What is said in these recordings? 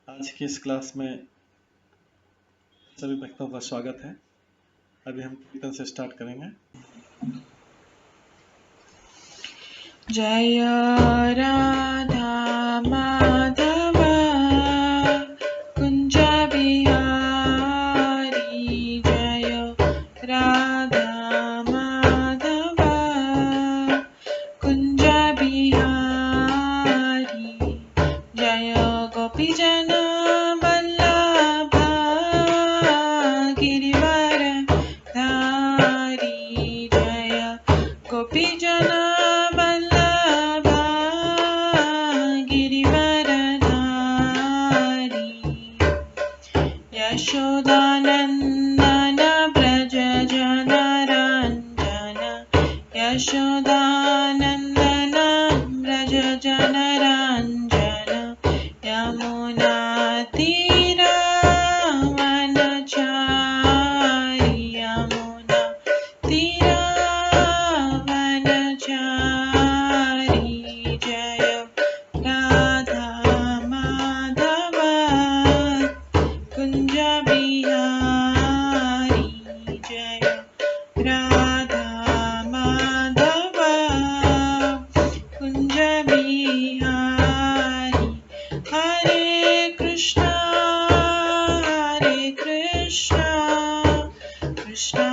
आज की इस क्लास में सभी भक्तों का स्वागत है। अभी हम कीर्तन से स्टार्ट करेंगे। जय राधा माधव कुंज बिहारी, जय राधा माधव कुंज बिहारी, जय गोपीजन वल्लभ गिरिवर धारी, जय गोपीजन वल्लभ गिरिवर धारी, यशोदानंदन व्रज जनरंजन, यशोदानंदन व्रज जनरंजन, यमुना तीरावनचारी, यमुना तीरावनचारी, जय राधा माधव कुंज बिहारी, जय राधा माधव कुंज बिहारी, हरे कृष्णा कृष्णा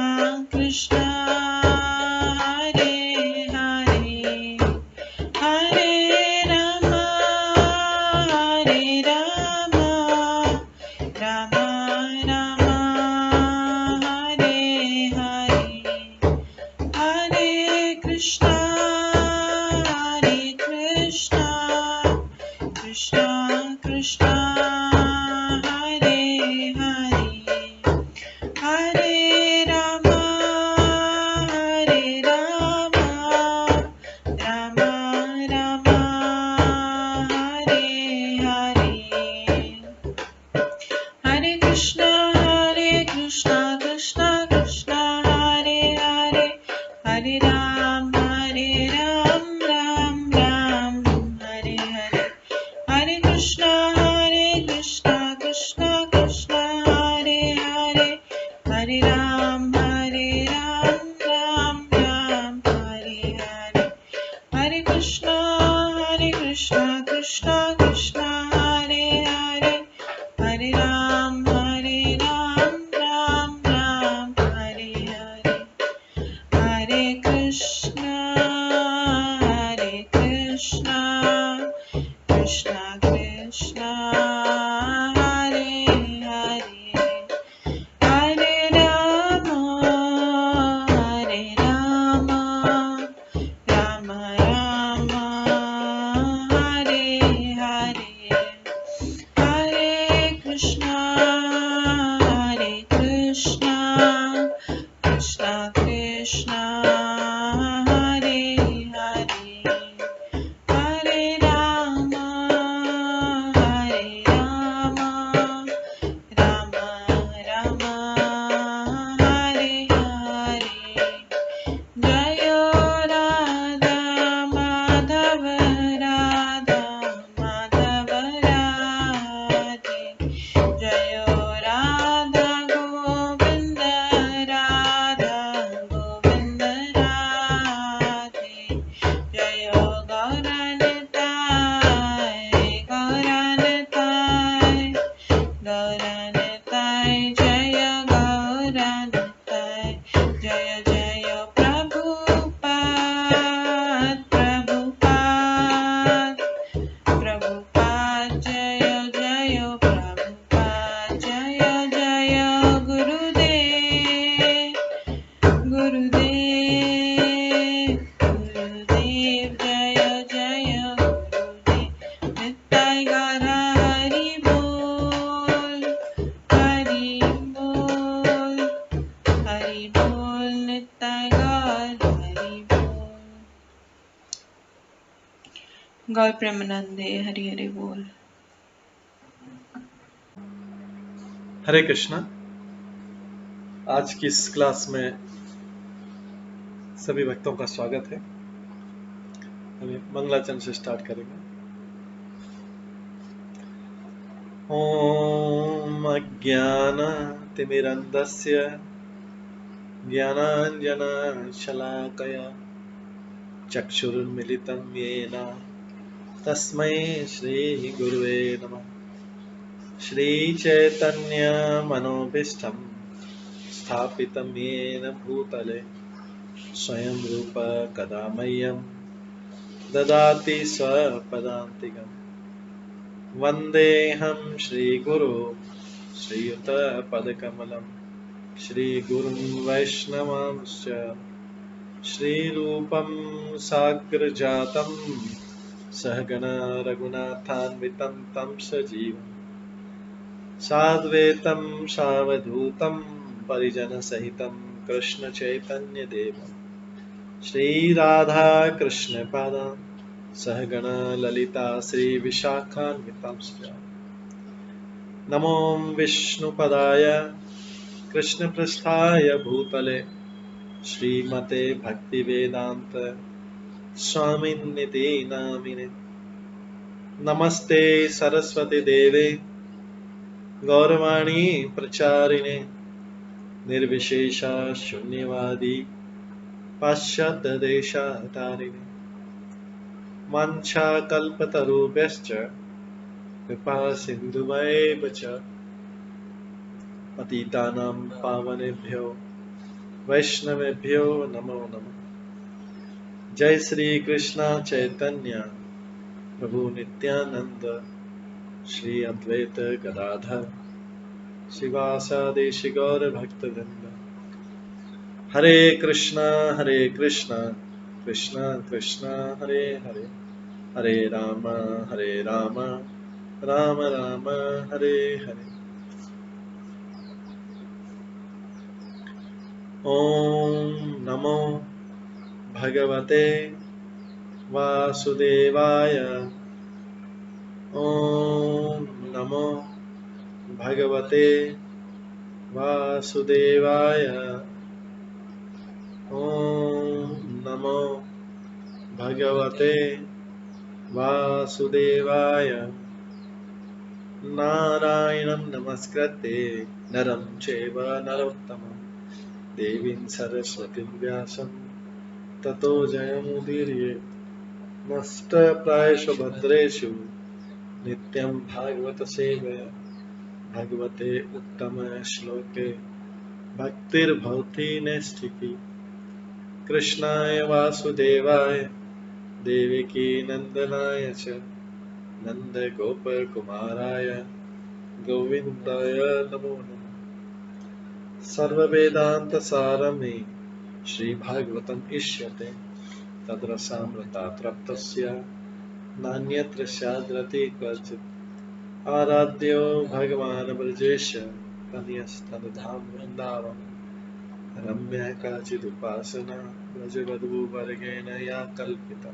कृष्णा हरे हरे, हरे राम राम राम हरे हरे, हरे कृष्णा कृष्णा कृष्णा हरे हरे, हरे राम राम राम हरे हरे, हरे कृष्णा कृष्णा कृष्णा हरे हरे, हरे राम राम राम हरे हरे, हरे कृष्णा कृष्णा कृष्णा हरे हरे, हरे राम राम राम हरे हरे, हरे कृष्णा कृष्णा कृष्णा हरे हरे, हरे राम राम राम हरे हरे, हरे कृष्णा कृष्णा कृष्णा हरे हरे, हरे राम राम राम हरे हरे, हरे कृष्णा कृष्णा कृष्णा हरे हरे, हरे राम राम राम हरे हरे, जय राधा माधव राधे, जय राधा गोविंद राधे, जय गौरनताय जय गौरनताय, जय जय प्रभुपाद जय जय प्रभुपाद, जय जय गुरुदेव जय जय गुरुदेव, नित्य गौर हरि बोल नित्य गौर हरि बोल। गौर प्रेमानंदे हरि हरि बोल। हरे कृष्णा। आज की इस क्लास में सभी भक्तों का स्वागत है। हम मंगलाचरण से स्टार्ट करेंगे। ॐ अज्ञानतिमिरन्धस्य ज्ञानाञ्जनशलाकया चक्षुरुन्मिलितं येन तस्मै श्रीगुरुवे नमः। श्रीचैतन्यमनोभीष्टं स्थापितं येन भूतले स्वयं रूप कदा मह्यं ददाति स्वपदान्तिकम्। वन्देऽहं श्रीगुरो श्रीयुतपदकमलं श्रीगुरुं वैष्णवांश्च श्रीरूपं साग्रजातं सहगण रघुनाथान्वितं तं सजीवं साद्वैतं सावधूतं परिजनसहितं कृष्णचैतन्यदेवं श्रीराधाकृष्णपादान् सहगण ललिता श्रीविशाखान्वितांश्च नमो विष्णुपदाय कृष्णपृष्ठाय भूतले श्रीमते भक्तिवेदान्त स्वामिन्निति नामिने। नमस्ते सरस्वती देवे गौरवाणी प्रचारिणे निर्विशेष शून्यवादी पाश्चात्य देशतारिणे। वाञ्छाकल्पतरुभ्यश्च कृपा सिन्धुभ्येव च पतितानां पावनेभ्यो वैष्णवेभ्यो नमो नमः। जय श्री कृष्ण चैतन्य प्रभु नित्यानंद श्री अद्वैत गदाधर शिवासादि गौर भक्तवृंद। हरे कृष्णा कृष्णा कृष्णा हरे हरे, हरे राम राम राम हरे हरे। ओम नमो भगवते वासुदेवाय। ओम नमो भगवते वासुदेवाय। ओम नमो भगवते वासुदेवाय। नारायणं नमस्कृत्य नरं चैव नरोत्तमं देवीं सरस्वतीं व्यासं ततो जयमुदीरये। नष्टप्रायेषु भद्रेषु नित्यं भागवत सेवया भगवते उत्तम श्लोके भक्तिर्भवति नैष्ठिकी। कृष्णाय वासुदेवाय देवकी नंदनाय च नन्दगोपकुमाराय गोविन्दाय नमो नमः। सर्ववेदान्तसारमे श्रीभागवतम् इष्यते तद्रसामृतात् नान्यत्र स्याद्रति क्वचित्। आराध्यो भगवान् ब्रजेश तनयस्तनधाम वृन्दावन रम्या काचिदुपासना व्रजवधूवर्गेण या कल्पिता।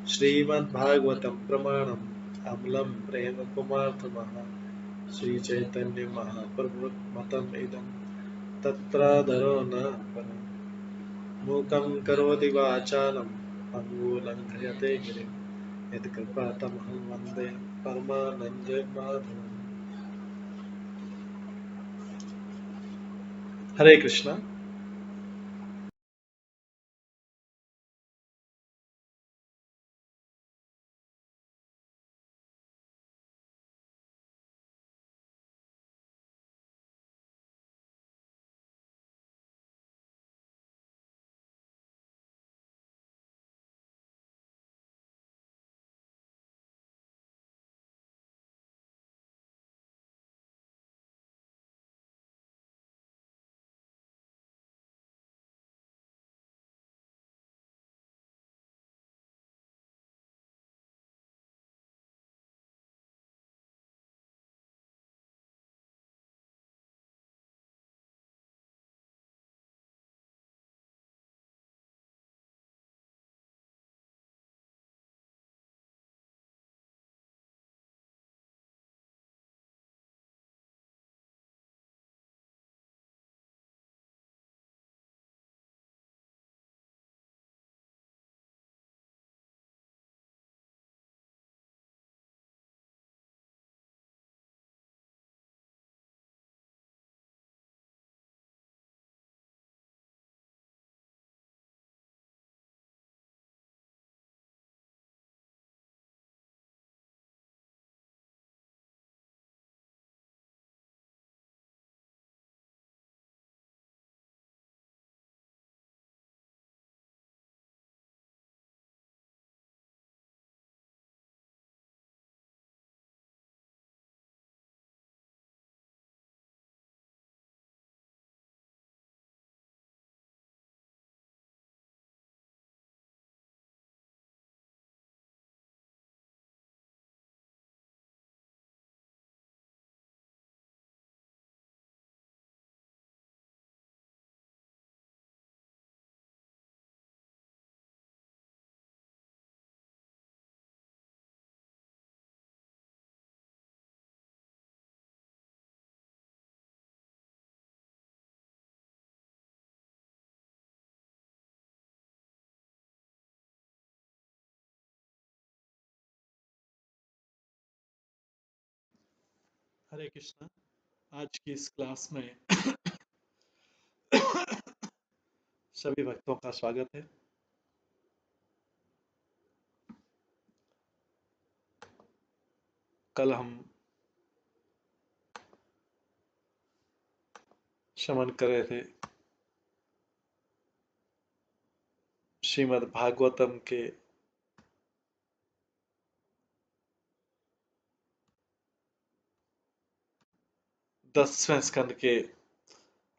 श्रीमद्भागवतं प्रमाणम् अम्लं प्रेम कुमार्थमः श्रीचैतन्य महाप्रभुमतम् इदं तत्रादरो न परम्। मूकं करोति वाचालं पङ्गुलङ्घयते गिरिं यत्कृपातमहं वन्दे परमानन्दमाधवम्। हरे कृष्णा। हरे कृष्णा। आज की इस क्लास में सभी भक्तों का स्वागत है। कल हम श्रवण कर रहे थे श्रीमद् भागवतम के 10वें स्कंद के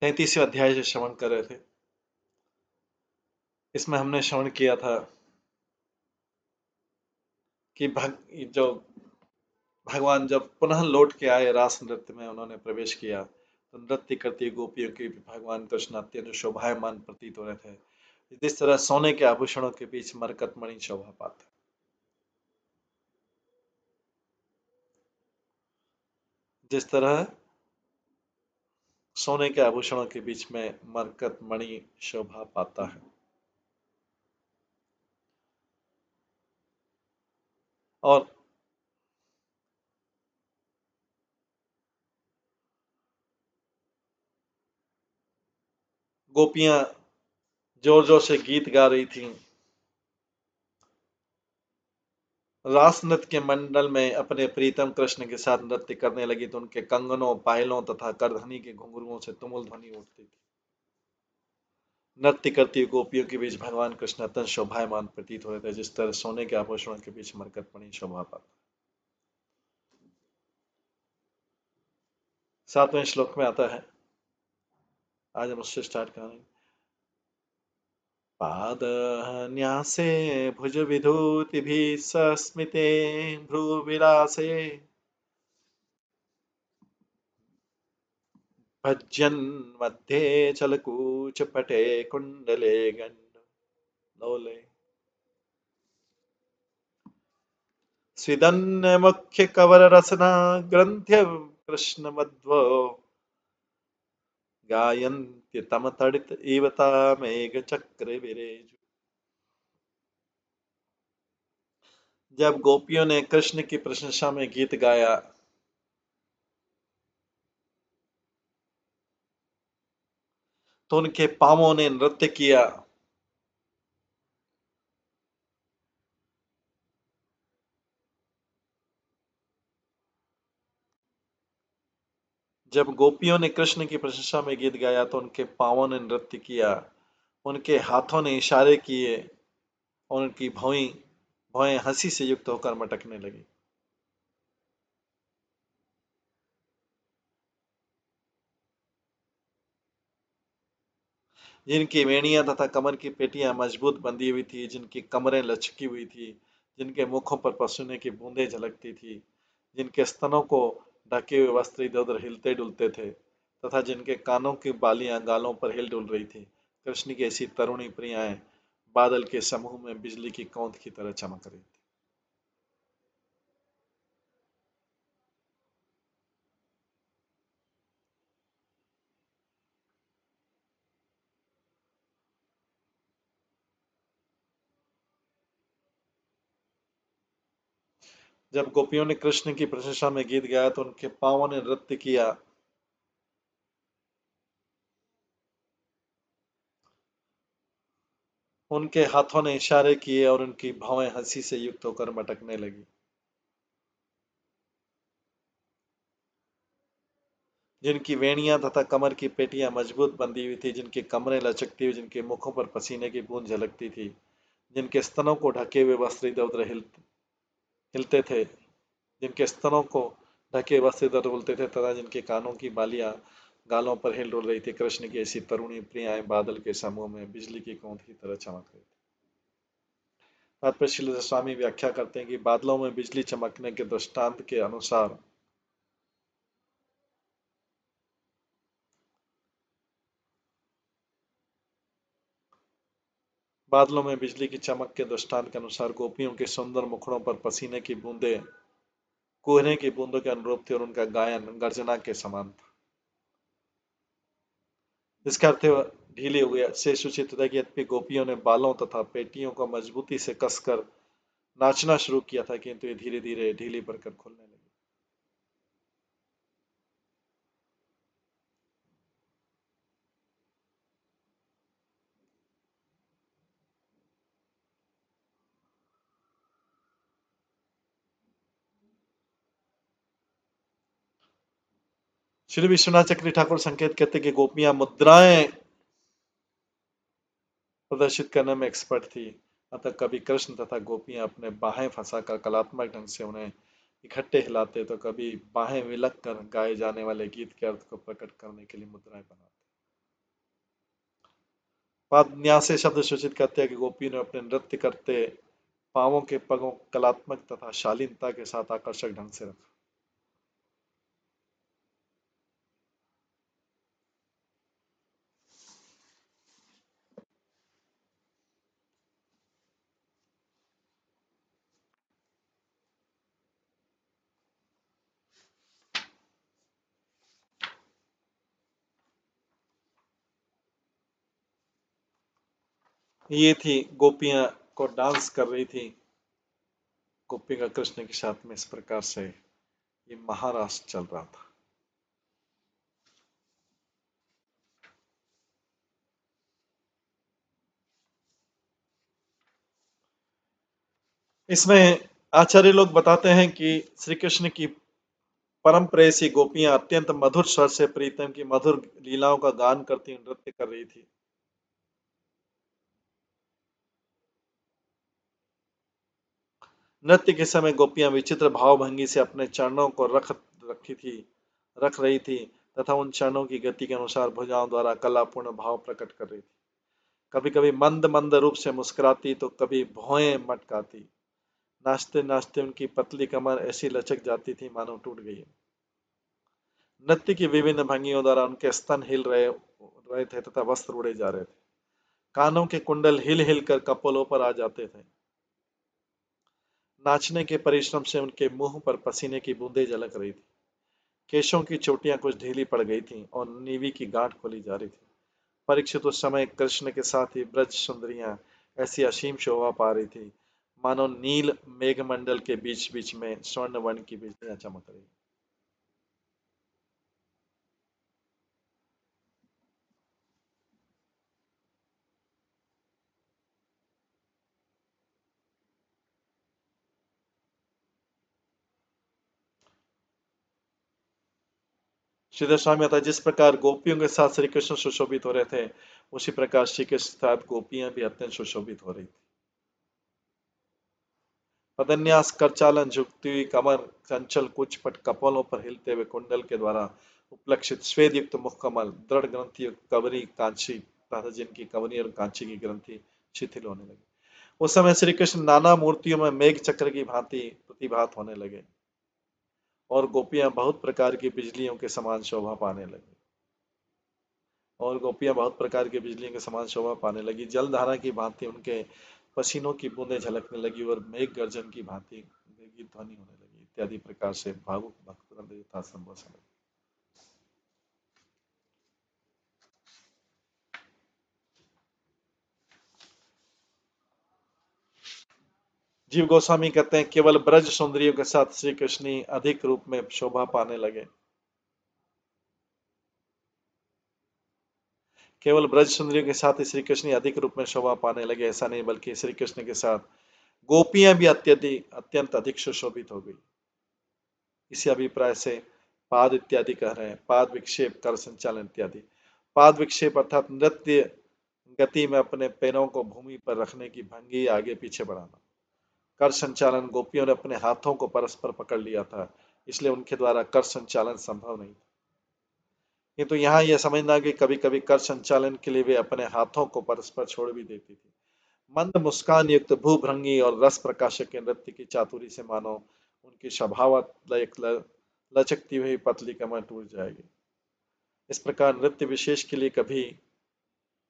33वें अध्याय से श्रवण कर रहे थे। इसमें हमने श्रवण किया था कि जो भगवान जब पुनः लौट के आए रास नृत्य में उन्होंने प्रवेश किया तो नृत्य करती गोपियों के भगवान कृष्ण अत्यंत शोभायमान प्रतीत हो रहे थे। जिस तरह सोने के आभूषणों के बीच मरकतमणि शोभा पाता, जिस तरह सोने के आभूषणों के बीच में मरकतमणि शोभा पाता है। और गोपियां जोर जोर से गीत गा रही थीं। रास नृत्य के मंडल में अपने प्रीतम कृष्ण के साथ नृत्य करने लगी तो उनके कंगनों, पायलों तथा करधनी के घुंघरुओं से तुमुल ध्वनि उठती थी। नृत्य करती गोपियों के बीच भगवान कृष्ण अत्यंत शोभायमान प्रतीत हो रहे थे, जिस तरह सोने के आभूषणों के बीच मरकतमणि शोभा पाता। 7वें श्लोक में आता है, आज हम उससे स्टार्ट करेंगे। पादन्यासे भुजविधूतिभिः सस्मिते भ्रूविलासे भज्यन् मध्ये चलकूचपटे कुण्डले गण्डलोले स्विदन्मुख्यकवररसना ग्रन्थ्य कृष्णमध्वो गायन्ति तमतडित इव तामेघचक्रविरेजु। जब गोपियों ने कृष्ण की प्रशंसा में गीत गाया तो उनके पांवों ने नृत्य किया। जब गोपियों ने कृष्ण की प्रशंसा में गीत गाया तो उनके पांवों ने नृत्य किया, उनके हाथों ने इशारे किए और उनकी भौएं हंसी से युक्त होकर मटकने लगी। जिनकी वेणियां तथा कमर की पेटियां मजबूत बंधी हुई थी, जिनकी कमरें लचकी हुई थी, जिनके मुखों पर पसीने की बूंदें झलकती थी, जिनके स्तनों को ढके हुए वस्त्र इधर उधर हिलते डुलते थे तथा जिनके कानों की बालियां गालों पर हिल डुल रही थी, कृष्ण की ऐसी तरुणी प्रियाएं बादल के समूह में बिजली की कौंध की तरह चमक रही थी। जब गोपियों ने कृष्ण की प्रशंसा में गीत गाया तो उनके पांवों ने नृत्य किया। उनके हाथों ने इशारे किए और उनकी भौएं हंसी से युक्त होकर मटकने लगी। जिनकी वेणियां तथा कमर की पेटियां मजबूत बंधी हुई थी, जिनकी कमरें लचकती हुई, जिनके मुखों पर पसीने की बूंद झलकती थी, जिनके स्तनों को ढके हुए वस्त्र इधर उधर हिलते थे, जिनके स्तनों को ढके वस्त्र इधर उड़ते थे तथा जिनके कानों की बालियां गालों पर हिल डुल रही थी, कृष्ण की ऐसी तरुणी प्रियाएं बादल के समूह में बिजली की कौंध की तरह चमक रही थी। तात्पर्य श्रील स्वामी व्याख्या करते हैं कि बादलों में बिजली चमकने के दृष्टांत के अनुसार बादलों में बिजली की चमक के दृष्टांत के अनुसार गोपियों के सुंदर मुखड़ों पर पसीने की बूंदें कोहरे की बूंदों के अनुरूप थी और उनका गायन गर्जना के समान था। इसका अर्थ ढीले हुए से सूचित होता है कि यद्यपि गोपियों ने बालों तथा पेटियों को मजबूती से कसकर नाचना शुरू किया था, किंतु ये धीरे धीरे ढीली पड़कर खुलने लगी। श्री विश्वनाथ चक्री ठाकुर संकेत करते कि गोपियां मुद्राएं प्रदर्शित करने में एक्सपर्ट थी, अतः कभी कृष्ण तथा गोपियां अपने बाहें फंसाकर कलात्मक ढंग से उन्हें इकट्ठे हिलाते, तो कभी बाहें विलक कर गाए जाने वाले गीत के अर्थ को प्रकट करने के लिए मुद्राएं बनाते। पादन्यास से शब्द सूचित करते हैं कि गोपी ने अपने नृत्य करते पांवों के पगों कलात्मक तथा शालीनता के साथ आकर्षक ढंग से रखा। ये थी गोपियां को डांस कर रही थी, गोपिका कृष्ण के साथ में इस प्रकार से ये महारास चल रहा था। इसमें आचार्य लोग बताते हैं कि श्री कृष्ण की परम प्रेयसी गोपियां अत्यंत मधुर स्वर से प्रीतम की मधुर लीलाओं का गान करती नृत्य कर रही थी। नृत्य के समय गोपियां विचित्र भावभंगी से अपने चरणों को रख रही थी तथा उन चरणों की गति के अनुसार भुजाओं द्वारा कलापूर्ण भाव प्रकट कर रही थी। कभी कभी मंद मंद रूप से मुस्कुराती तो कभी भौएं मटकाती। नाचते नाचते उनकी पतली कमर ऐसी लचक जाती थी मानो टूट गई। नृत्य की विभिन्न भंगियों द्वारा उनके स्तन हिल रहे थे तथा वस्त्र उड़े जा रहे थे। कानों के कुंडल हिल हिल कर कपोलों पर आ जाते थे। नाचने के परिश्रम से उनके मुंह पर पसीने की बूंदें झलक रही थी। केशों की चोटियां कुछ ढीली पड़ गई थीं और नीवी की गांठ खोली जा रही थी। परीक्षित उस समय कृष्ण के साथ ही ब्रज सुंदरियां ऐसी असीम शोभा पा रही थी मानो नील मेघमंडल के बीच बीच में स्वर्ण वर्ण की बिजलियां चमक रही। श्रीधर स्वामी आता जिस प्रकार गोपियों के साथ श्री कृष्ण सुशोभित हो रहे थे, उसी प्रकार श्री कृष्ण के साथ गोपियां भी अत्यंत सुशोभित हो रही थी। पदन्यास करचालन झुकती हुई कमर चंचल कुछ पट कपोलों पर हिलते हुए कुंडल के द्वारा उपलक्षित स्वेद युक्त मुख कमल दृढ़ ग्रंथि युक्त कवरी कांची तथा जिनकी कवरी और कांची की ग्रंथि शिथिल होने लगी। उस समय श्री कृष्ण नाना मूर्तियों में मेघ चक्र की भांति प्रतिभात होने लगे और गोपियां बहुत प्रकार की बिजलियों के समान शोभा पाने लगी। और गोपियां बहुत प्रकार की बिजलियों के समान शोभा पाने लगी। जलधारा की भांति उनके पसीनों की बूंदें झलकने लगी और मेघ गर्जन की भांति की ध्वनि होने लगी। इत्यादि प्रकार से भावुक भक्त वृंद यथासंभव समय। जीव गोस्वामी कहते हैं केवल ब्रज सुंदरियों के साथ श्री कृष्ण ही अधिक रूप में शोभा पाने लगे। केवल ब्रज सुंदरियों के साथ ही श्री कृष्ण ही अधिक रूप में शोभा पाने लगे, ऐसा नहीं बल्कि श्री कृष्ण के साथ गोपियां भी अत्यंत अधिक सुशोभित हो गई। इसी अभिप्राय से पाद इत्यादि कह रहे हैं, पाद विक्षेप कर संचालन इत्यादि। पाद विक्षेप अर्थात नृत्य गति में अपने पैरों को भूमि पर रखने की भंगी आगे पीछे बढ़ाना। कर संचालन गोपियों ने अपने हाथों को परस्पर पकड़ लिया था, इसलिए उनके द्वारा कर संचालन संभव नहीं था। किंतु यहाँ यह समझना कि कभी कभी कर संचालन के लिए वे अपने हाथों को परस्पर छोड़ भी देती थी। मंद मुस्कान युक्त भूभृंगी और रस प्रकाशक के नृत्य की चातुरी से मानो उनकी स्वभावत लचकती हुई पतली कमर टूट जाएगी। इस प्रकार नृत्य विशेष के लिए कभी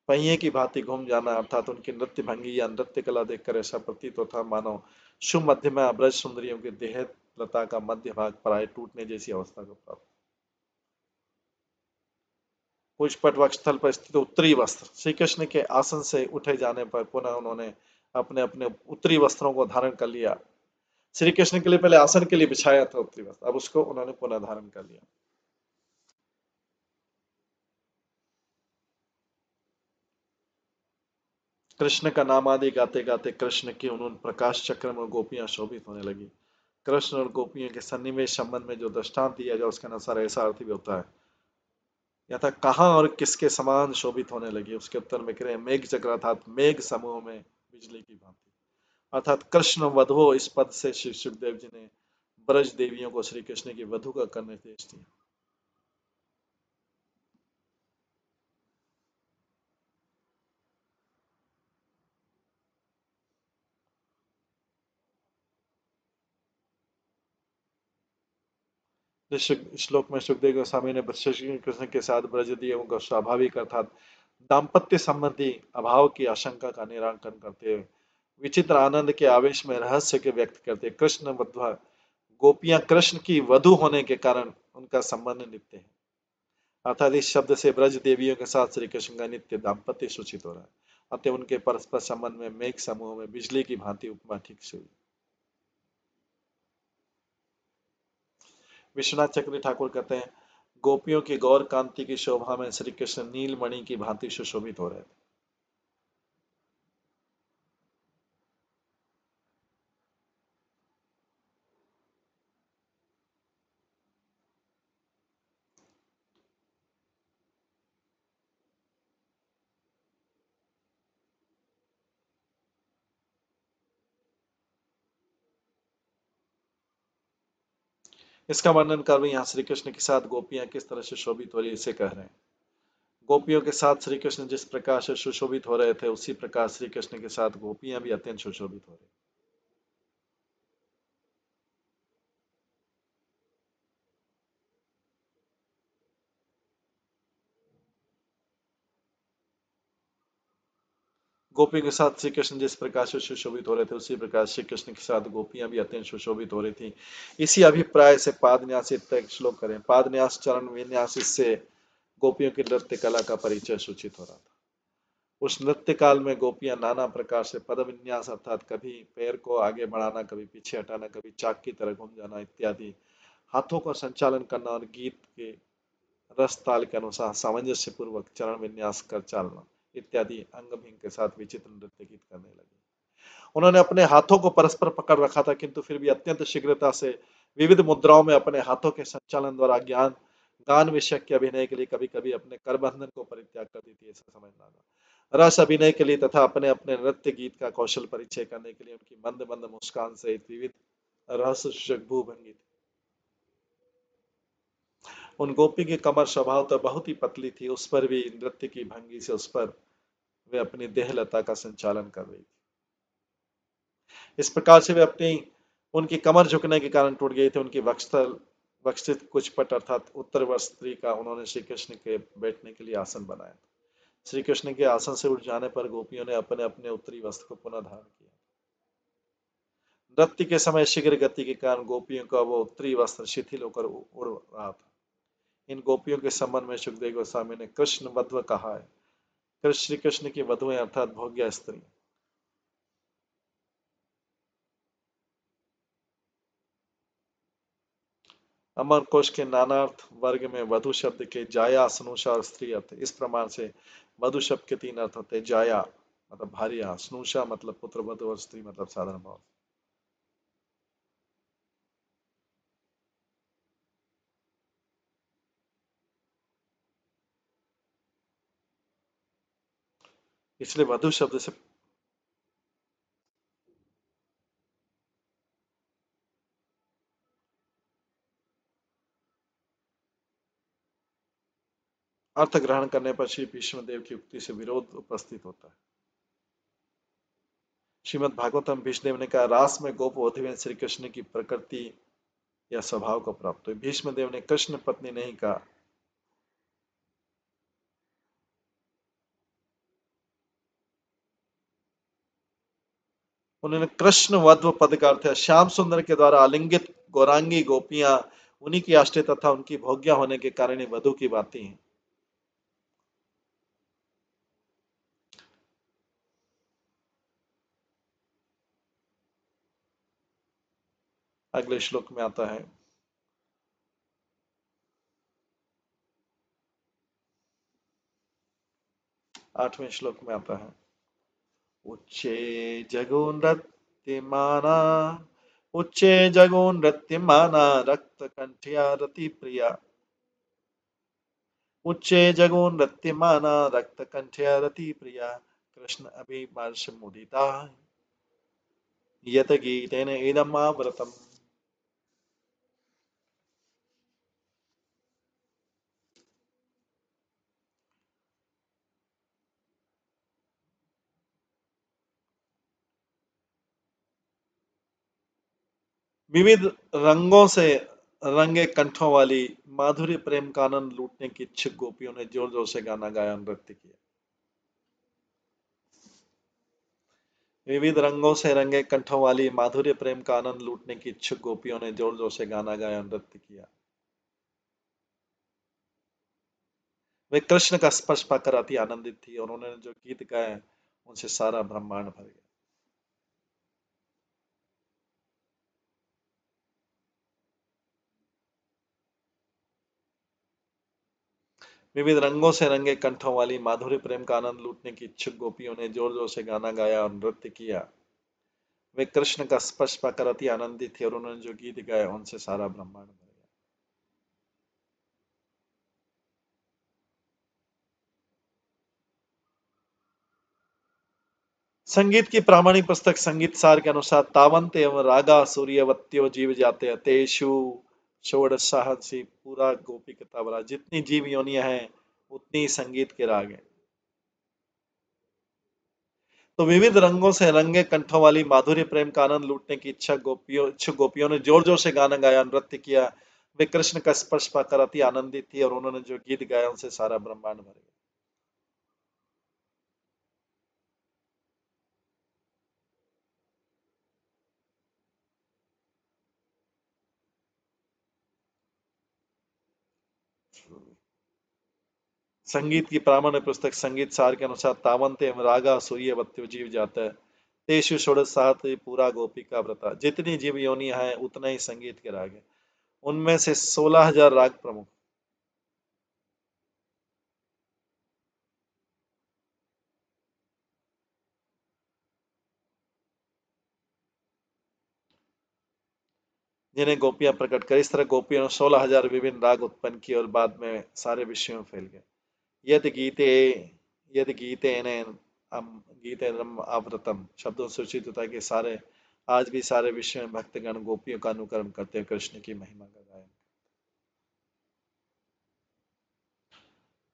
पहिए की भांति घूम जाना अर्थात उनकी नृत्य भंगी या नृत्य कला देखकर ऐसा प्रतीत होता मानो सुमध्य में अब्रज सुंदरियों के देह लता का मध्य भाग प्राय टूटने जैसी अवस्था को प्राप्त। पुष्पट वक्षस्थल पर स्थित उत्तरी वस्त्र श्री कृष्ण के आसन से उठे जाने पर पुनः उन्होंने अपने अपने उत्तरी वस्त्रों को धारण कर लिया। श्री कृष्ण के लिए पहले आसन के लिए बिछाया था उत्तरी वस्त्र, अब उसको उन्होंने पुनः धारण कर लिया। कृष्ण का नाम आदि गाते गाते कृष्ण के उन्होंने प्रकाश चक्र में गोपियां शोभित होने लगी। कृष्ण और गोपियों के सन्निवेश संबंध में जो दृष्टांत दिया जाए उसके अनुसार ऐसा अर्थ भी होता है। यथा कहाँ और किसके समान शोभित होने लगी, उसके उत्तर में कह रहे हैं मेघ चक्र अर्थात मेघ समूह में बिजली की भांति। अर्थात कृष्ण वधु इस पद से श्री सुखदेव जी ने ब्रज देवियों को श्री कृष्ण की वधु का कर निर्देश दिया। इस श्लोक में सुखदेव गोस्वामी ने श्री कृष्ण के साथ ब्रज देवियों का स्वाभाविक अर्थात दाम्पत्य संबंधी अभाव की आशंका का निराकरण करते हुए विचित्र आनंद के आवेश में रहस्य के व्यक्त करते कृष्ण वधवा गोपियां कृष्ण की वधु होने के कारण उनका संबंध नित्य है। अर्थात इस शब्द से ब्रज देवियों के साथ श्री कृष्ण का नित्य दाम्पत्य सूचित हो रहा है। अतः उनके परस्पर संबंध में मेघ समूह में बिजली की भांति उपमा ठीक से हुई। विश्वनाथ चक्रवर्ती ठाकुर कहते हैं गोपियों की गौर कांति की शोभा में श्री कृष्ण नीलमणि की भांति सुशोभित हो रहे थे। इसका वर्णन कर रहे यहाँ श्री कृष्ण के साथ गोपियां किस तरह से शोभित हो रही है इसे कह रहे हैं। गोपियों के साथ श्री कृष्ण जिस प्रकार से सुशोभित हो रहे थे उसी प्रकार श्री कृष्ण के साथ गोपियां भी अत्यंत सुशोभित हो रही। गोपियों के साथ श्री कृष्ण जिस प्रकार से सुशोभित हो रहे थे उसी प्रकार श्री कृष्ण के साथ गोपियां भी अत्यंत सुशोभित हो रही थी। इसी अभिप्राय से पादन्यास तक श्लोक करें। पादन्यास चरण विन्यास से गोपियों की नृत्य कला का परिचय सूचित हो रहा था। उस नृत्य काल में गोपियां नाना प्रकार से पद विन्यास अर्थात कभी पैर को आगे बढ़ाना, कभी पीछे हटाना, कभी चाक की तरह घूम जाना इत्यादि, हाथों का संचालन करना और गीत के रस ताल के अनुसार सामंजस्य पूर्वक चरण विन्यास कर चालना इत्यादि अंग भंग के साथ विचित्र नृत्य गीत करने लगे। उन्होंने अपने हाथों को परस्पर पकड़ रखा था किंतु फिर भी अत्यंत शीघ्रता से विविध मुद्राओं में अपने हाथों के संचालन द्वारा ज्ञान गान विषय के अभिनय के लिए कभी कभी अपने कर बंधन को परित्याग कर देती है, ऐसा समझना होगा। रस अभिनय के लिए तथा अपने अपने नृत्य गीत का कौशल परिचय करने के लिए उनकी मंद मंद मुस्कान सहित विविध रहस्य भूभंगी थी। उन गोपी की कमर स्वभाव तो बहुत ही पतली थी, उस पर भी नृत्य की भंगी से उस पर वे अपनी देहलता का संचालन कर रही थी। इस प्रकार से वे अपनी उनकी कमर झुकने के कारण टूट गई थी। उनकी वक्षस्थल वक्षित कुछ पट अर्थात उत्तर वर्स्त्री का उन्होंने श्री कृष्ण के बैठने के लिए आसन बनाया। श्री कृष्ण के आसन से उठ जाने पर गोपियों ने अपने अपने उत्तरी वस्त्र को पुनः धारण किया। नृत्य के समय शीघ्र गति के कारण गोपियों का वो उत्तरी वस्त्र शिथिल होकर उड़ रहा था। इन गोपियों के संबंध में सुखदेव गोस्वामी ने कृष्ण वध्व कहा है। श्री कृष्ण की वधुएं अर्थात भोग्य स्त्री। अमर कोश के नानार्थ वर्ग में वधु शब्द के जाया, स्नुषा और स्त्री अर्थ इस प्रमाण से वधु शब्द के तीन अर्थ होते हैं। जाया मतलब भार्या, स्नुषा मतलब पुत्र वधु और स्त्री मतलब साधारण भाव। इसलिए वधु शब्द से अर्थ ग्रहण करने पर श्री भीष्म देव की उक्ति से विरोध उपस्थित होता है। श्रीमद भागवतम भीष्मदेव ने कहा रास में गोप वधुएं श्री कृष्ण की प्रकृति या स्वभाव को प्राप्त हुई। भीष्मदेव ने कृष्ण पत्नी नहीं कहा। उन्होंने कृष्ण वध्व पद का अर्थ है श्याम सुंदर के द्वारा आलिंगित गौरांगी गोपियां उन्हीं की आश्रित तथा उनकी भोग्या होने के कारण ही वधु की बाती हैं। अगले श्लोक में आता है 8वें श्लोक में आता है उच्चे जगो नृत्यमाना उच्चे जगो नृत्यमाना रक्त कंठिया रति प्रिया उच्चे जगो नृत्यमाना रक्तकंठ्या रति प्रिया कृष्ण अभिमर्श मुदिता यत गीतेन इदमावृतम्। विविध रंगों से रंगे कंठों वाली माधुरी प्रेम का आनंद लूटने की इच्छुक गोपियों ने जोर जोर से गाना गाया, नृत्य किया। विविध रंगों से रंगे कंठों वाली माधुर्य प्रेम का आनंद लूटने की इच्छुक गोपियों ने जोर जोर से गाना गाया, नृत्य किया। वे कृष्ण का स्पर्श पाकर अति आनंदित थी और उन्होंने जो गीत गाए उनसे सारा ब्रह्मांड भर गया। विविध रंगों से रंगे कंठों वाली माधुर्य प्रेम का आनंद लूटने की इच्छुक गोपियों ने जोर जोर से गाना गाया और नृत्य किया। वे कृष्ण का स्पर्श पाकर अति आनंदित थे और उन्होंने जो गीत गाए उनसे सारा ब्रह्मांड भर गया। संगीत की प्रामाणिक पुस्तक संगीत सार के अनुसार तावंत एवं रागा सूर्यवत्यो जीव जाते हैं तेषु षोडशाहसी पूरा गोपी का तबला। जितनी जीव योनियां हैं उतनी ही संगीत के राग हैं। तो विविध रंगों से रंगे कंठों वाली माधुर्य प्रेम का आनंद लूटने की इच्छुक गोपियों ने जोर जोर से गाना गाया, नृत्य किया। वे कृष्ण का स्पर्श पाकर अति आनंदित थी और उन्होंने जो गीत गाया उनसे सारा ब्रह्मांड भर गया। संगीत की प्रामाणिक पुस्तक संगीत सार के अनुसार तावंत एवं रागा सूर्यवत्यो जीव जाता है तेषु षोडशात पूरा गोपी का व्रता। जितनी जीव योनियां हैं उतना ही संगीत के राग है। उनमें से 16,000 राग प्रमुख, जिन्हें गोपियां प्रकट कर। इस तरह गोपियों ने 16,000 विभिन्न राग उत्पन्न किए और बाद में सारे विश्व में फैल गए। यद गीते यद गीतेन गीतेन्द्रम आवृतम शब्दों से सूचित होता है कि सारे आज भी सारे विश्व में भक्तगण गोपियों का अनुकरण करते हैं, कृष्ण की महिमा का गायन।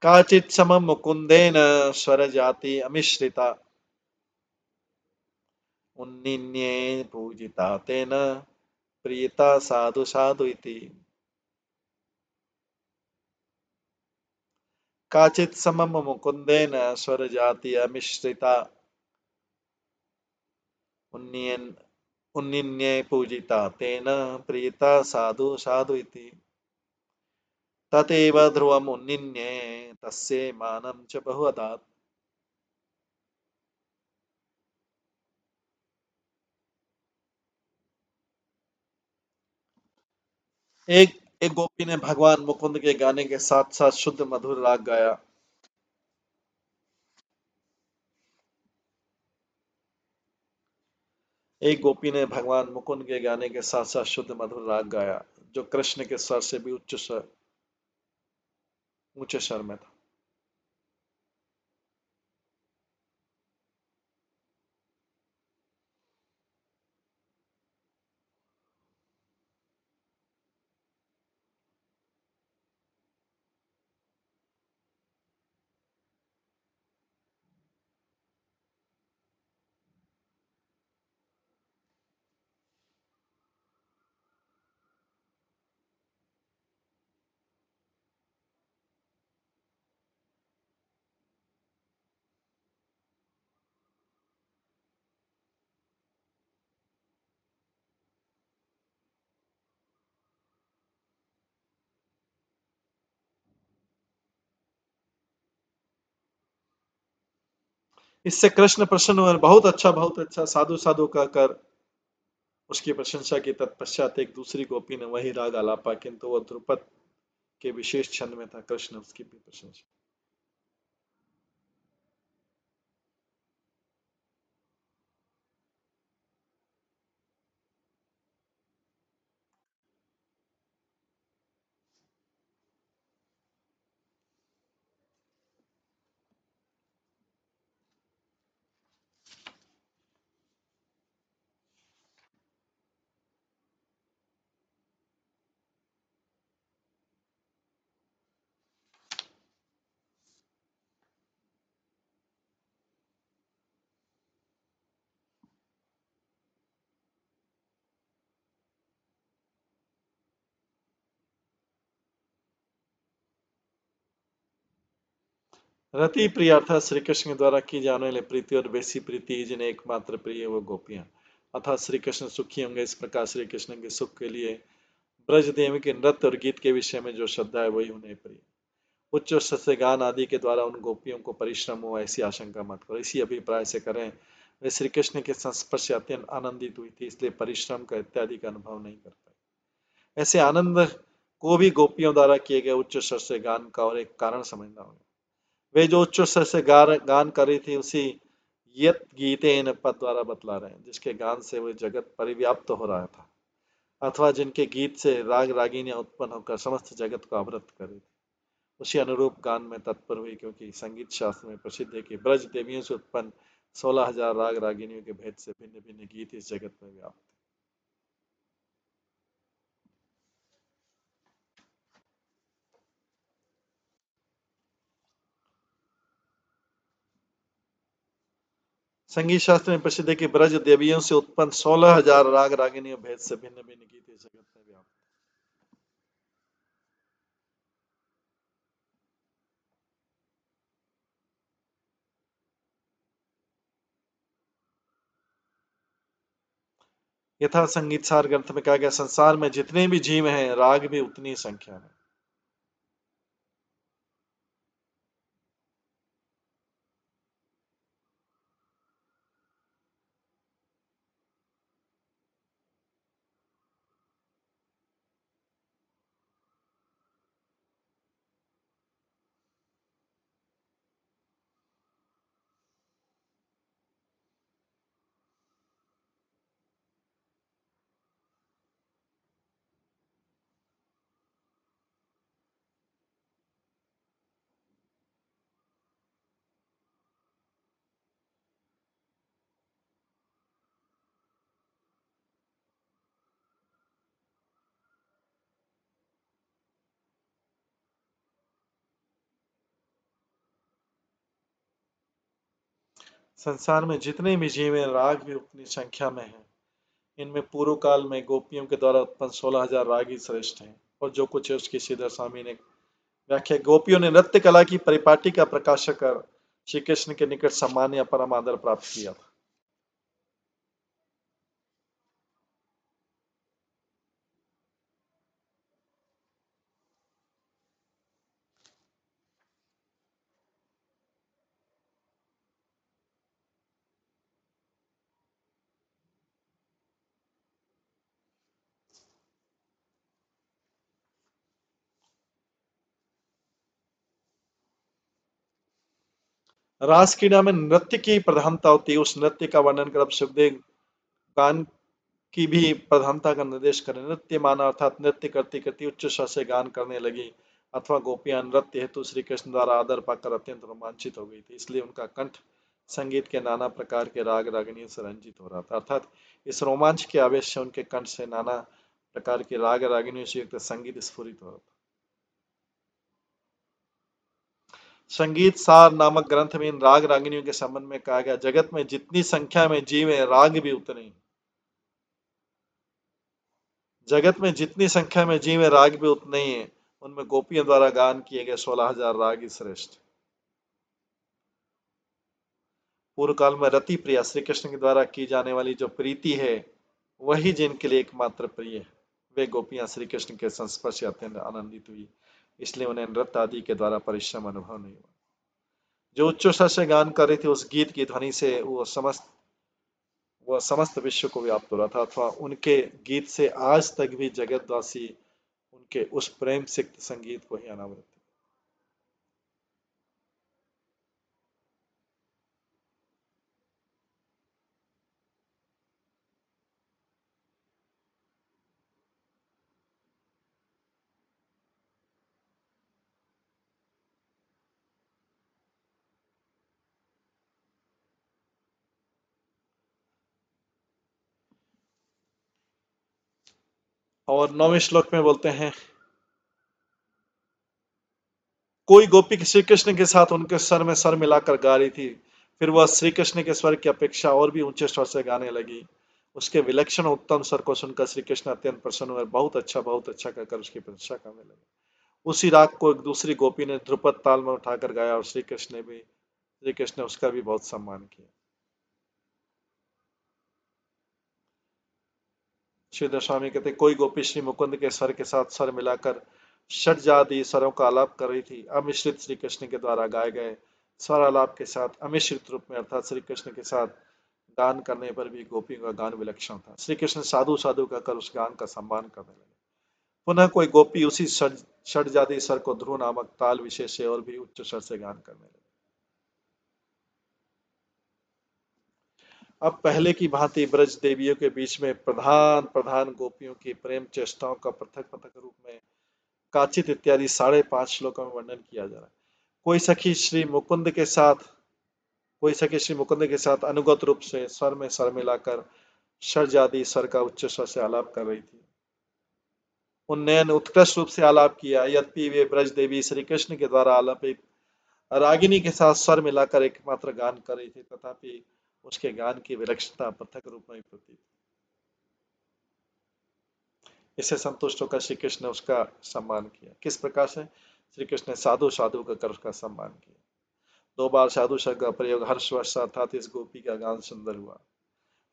काचित् समं मुकुन्देन स्वरजाति अमिश्रिता उन्निन्ये पूजिता तेन प्रीता साधु साधु इति। काचित् समं मुकुन्देन स्वरजाति अमिश्रिता उन्नियन उन्निन्ये पूजिता तेन प्रीता साधु साधु इति। तथैव ध्रुवम् उन्निन्ये तस्य मानं च बहुअदात्। एक एक गोपी ने भगवान मुकुंद के गाने के साथ साथ शुद्ध मधुर राग गाया। एक गोपी ने भगवान मुकुंद के गाने के साथ साथ शुद्ध मधुर राग गाया जो कृष्ण के स्वर से भी ऊंचे स्वर में था। इससे कृष्ण प्रसन्न हुए, बहुत अच्छा साधु साधु कहकर उसकी प्रशंसा की। तत्पश्चात एक दूसरी गोपी ने वही राग आलापा, किंतु वह ध्रुपद के विशेष छंद में था। कृष्ण उसकी भी प्रशंसा। रति प्रिय अर्थात श्री कृष्ण के द्वारा की जाने वाली प्रीति और वैसी प्रीति जिन्हें एकमात्र प्रिय है वो गोपियां, अर्थात श्री कृष्ण सुखी होंगे इस प्रकार श्री कृष्ण के सुख के लिए ब्रज देवी के नृत्य और गीत के विषय में जो श्रद्धा है वही उन्हें प्रिय। उच्च स्वर से गान आदि के द्वारा उन गोपियों को परिश्रम हो ऐसी आशंका मत करो, इसी अभिप्राय से करें वे श्री कृष्ण के संस्पर्श से अत्यंत आनंदित हुई थी इसलिए परिश्रम का इत्यादि का अनुभव नहीं कर पाई। ऐसे आनंद को भी गोपियों द्वारा किए गए उच्च स्वर से गान का और एक कारण समझना होगा। वे जो उच्च स्वर से गान कर रही थी उसी यत गीतेन पद द्वारा बतला रहे हैं जिसके गान से वह जगत परिव्याप्त हो रहा था, अथवा जिनके गीत से राग रागिनियां उत्पन्न होकर समस्त जगत को आवृत कर रही थी उसी अनुरूप गान में तत्पर हुई, क्योंकि संगीत शास्त्र में प्रसिद्ध है कि ब्रज देवियों से उत्पन्न 16,000 राग रागिनियों के भेद से भिन्न भिन्न गीत इस जगत में व्याप्त है। संगीत शास्त्र में प्रसिद्ध है कि ब्रज देवियों से उत्पन्न 16,000 राग रागिनियों भेद से भिन्न भिन्न गीत इस जगत में व्याप्त है। यथा संगीत सार ग्रंथ में कहा गया संसार में जितने भी जीव हैं राग भी उतनी संख्या में। संसार में जितने भी जीव हैं राग भी उतनी संख्या में है। इनमें पूर्व काल में गोपियों के द्वारा उत्पन्न 16,000 राग ही श्रेष्ठ हैं और जो कुछ है उसकी श्रीधर स्वामी ने व्याख्या गोपियों ने नृत्य कला की परिपाटी का प्रकाशक कर श्री कृष्ण के निकट सम्मान या परम आदर प्राप्त किया था। रास क्रीड़ा में नृत्य की प्रधानता होती है, उस नृत्य का वर्णन कर अब सुखदेव गान की भी प्रधानता का निर्देश करें। नृत्य माना अर्थात नृत्य करती करती उच्च स्वर से गान करने लगी अथवा गोपियां नृत्य हेतु श्री कृष्ण द्वारा आदर पाकर अत्यंत रोमांचित हो गई थी, इसलिए उनका कंठ संगीत के नाना प्रकार के राग रागिनियों से रंजित हो रहा था, अर्थात इस रोमांच के आवेश से उनके कंठ से नाना प्रकार के राग रागिनियों से युक्त संगीत स्फुरित हो रहा था। संगीत सार नामक ग्रंथ में इन राग रागिनियों के संबंध में कहा गया जगत में जितनी संख्या में जीव है राग भी उतने ही। जगत में जितनी संख्या में जीव है राग भी उतने ही है, उनमें गोपियों द्वारा गान किए गए 16,000 राग ही श्रेष्ठ। पूर्व काल में रति प्रिया श्री कृष्ण के द्वारा की जाने वाली जो प्रीति है वही जिनके लिए एकमात्र प्रिय है। वे गोपियां श्री कृष्ण के संस्पर्श से अत्यंत आनंदित हुई इसलिए उन्हें नृत्य आदि के द्वारा परिश्रम अनुभव नहीं हुआ। जो उच्च स्वर से गान कर रही थी उस गीत की ध्वनि से वह समस्त विश्व को व्याप्त हो रहा था, अथवा उनके गीत से आज तक भी जगतवासी उनके उस प्रेम सिक्त संगीत को ही अनावृत है। और 9वें श्लोक में बोलते हैं कोई गोपी श्री कृष्ण के साथ उनके सर में सर मिलाकर गा रही थी, फिर वह श्री कृष्ण के स्वर की अपेक्षा और भी ऊंचे स्वर से गाने लगी। उसके विलक्षण उत्तम स्वर को सुनकर श्री कृष्ण अत्यंत प्रसन्न हुए, बहुत अच्छा कहकर उसकी प्रशंसा करने लगे। उसी राग को एक दूसरी गोपी ने ध्रुपद ताल में उठाकर गाया और श्री कृष्ण ने उसका भी बहुत सम्मान किया। श्रीधर स्वामी कहते कोई गोपी श्री मुकुंद के स्वर के साथ स्वर मिलाकर षटजाति स्वरों का आलाप कर रही थी। अमिश्रित श्री कृष्ण के द्वारा गाए गए स्वर आलाप के साथ अमिश्रित रूप में अर्थात श्री कृष्ण के साथ गान करने पर भी गोपियों का गान विलक्षण था। श्री कृष्ण साधु साधु कहकर उस गान का सम्मान करने लगे। पुनः कोई गोपी उसी षटजाति स्वर को ध्रुव नामक ताल विशेष से और भी उच्च स्वर से गान करने लगे। अब पहले की भांति ब्रज देवियों के बीच में प्रधान प्रधान गोपियों की प्रेम चेष्टाओं का पृथक पृथक रूप में काचित इत्यादि 5.5 श्लोकों में वर्णन किया जा रहा है। कोई सखी श्री मुकुंद के साथ अनुगत रूप से स्वर में स्वर मिलाकर षडजादी स्वर का उच्च स्वर से आलाप कर रही थी। उन्नयन उत्कृष्ट रूप से आलाप किया। यद्यपि वे ब्रज देवी श्री कृष्ण के द्वारा आलापित रागिनी के साथ स्वर मिलाकर एकमात्र गान कर रही थी, तथापि उसके गान की विलक्षणता पृथक रूप में प्रतीत। इससे संतुष्ट होकर श्री कृष्ण ने उसका सम्मान किया। किस प्रकार से? श्री कृष्ण ने साधु साधु कहकर उसका सम्मान किया। 2 बार साधु शब्द का प्रयोग हर्षवश अर्थात इस गोपी का गान सुंदर हुआ,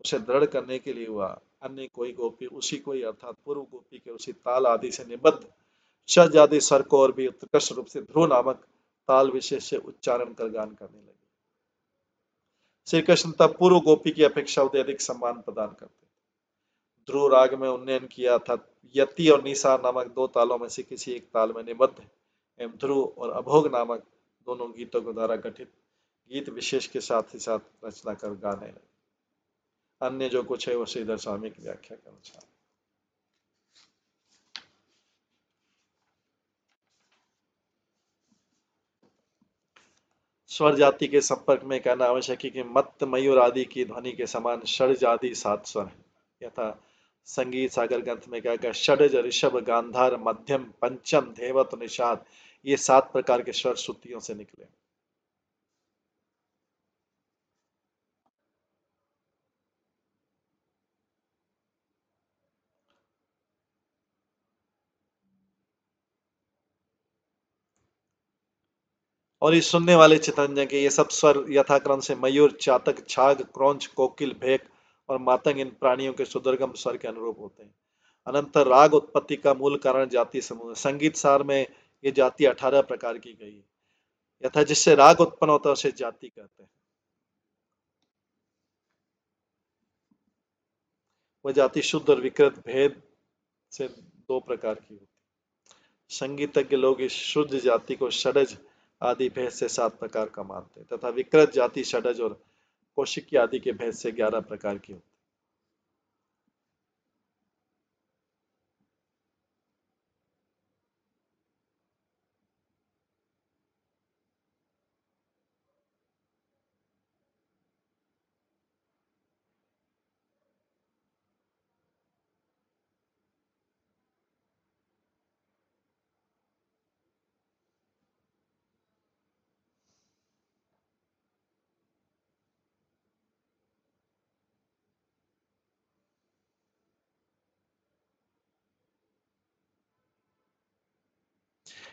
उसे दृढ़ करने के लिए हुआ। अन्य कोई गोपी उसी कोई अर्थात पूर्व गोपी के उसी ताल आदि से निबद्ध षडजाति स्वर को और भी उत्कृष्ट रूप से ध्रुव नामक ताल विशेष से उच्चारण कर गान करने लगे। श्री कृष्ण तब पूर्व गोपी की अपेक्षा अधिक सम्मान प्रदान करते। ध्रुव राग में उन्नयन किया था। यति और निषाद नामक 2 तालों में से किसी एक ताल में निबद्ध एवं ध्रुव और अभोग नामक दोनों गीतों के द्वारा गठित गीत विशेष के साथ ही साथ रचना कर गाने लगे। अन्य जो कुछ है वो श्रीधर स्वामी की व्याख्या के अनुसार। स्वर जाति के संपर्क में कहना आवश्यक है कि मत्त मयूर आदि की ध्वनि के समान षड जाति 7 स्वर है। यथा संगीत सागर ग्रंथ में क्या षडज ऋषभ गांधार मध्यम पंचम धेवत निषाद, ये 7 प्रकार के स्वर श्रुतियों से निकले। और ये सुनने वाले चितंजन के ये सब स्वर यथाक्रम से मयूर, चातक, छाग, क्रौंच, कोकिल, भेक और मातंग इन प्राणियों के सुदुर्गम स्वर के अनुरूप होते हैं। अनंतर राग उत्पत्ति का मूल कारण जाति समूह। संगीत सार में ये जाति 18 प्रकार की गई है। यथा जिससे राग उत्पन्न होता है उसे जाति कहते हैं। वह जाति शुद्ध और विकृत भेद से 2 प्रकार की होती है। संगीतज्ञ लोग इस शुद्ध जाति को षडज आदि भेद से 7 प्रकार का मानते हैं तथा विकृत जाति षडज और कौशिकी आदि के भेद से 11 प्रकार की होती है।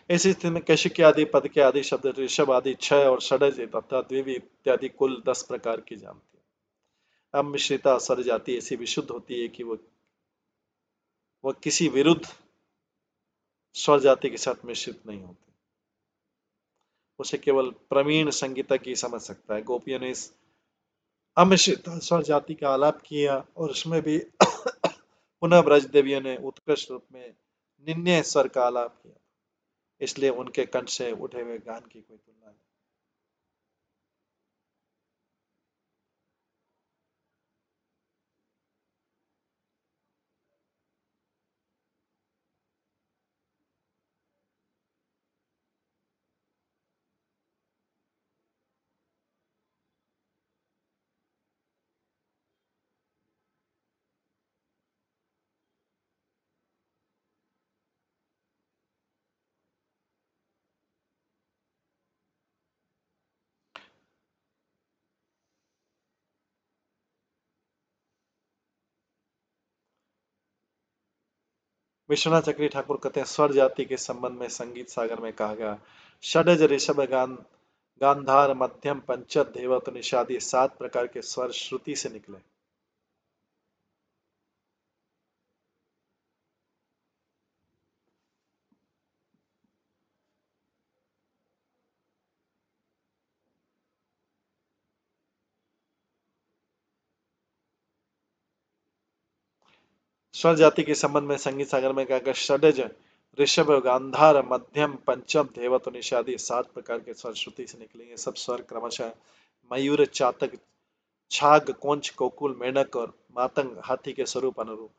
इस स्थिति में कैशिकी आदि, पद के आदि शब्द, ऋषभ आदि 6 और षडज तथा द्विवी इत्यादि कुल 10 प्रकार की जानती है। अब मिश्रिता स्वर जाति ऐसी विशुद्ध होती है कि वह किसी विरुद्ध स्वर जाति के साथ मिश्रित नहीं होती। उसे केवल प्रवीण संगीतज्ञ ही समझ सकता है। गोपियों ने इस अमिश्रित स्वर जाति का आलाप किया और उसमें भी पुनः ब्रज देवियों ने उत्कृष्ट रूप में निन्य स्वर का आलाप किया, इसलिए उनके कंठ से उठे हुए गान की कोई तुलना नहीं। विश्वनाथ चक्री ठाकुर कहते हैं स्वर जाति के संबंध में संगीत सागर में कहा गया षडज ऋषभ गांधार मध्यम पंचम धेवत निषादी 7 प्रकार के स्वर श्रुति से निकले। स्वर जाति के संबंध में संगीत सागर में कहा गया षडज ऋषभ गांधार मध्यम पंचम धेवत निषादी 7 प्रकार के स्वर श्रुति से निकलेंगे। सब स्वर क्रमशः मयूर चातक छाग कोंच कोकुल मेंढक और मातंग हाथी के स्वरूप अनुरूप।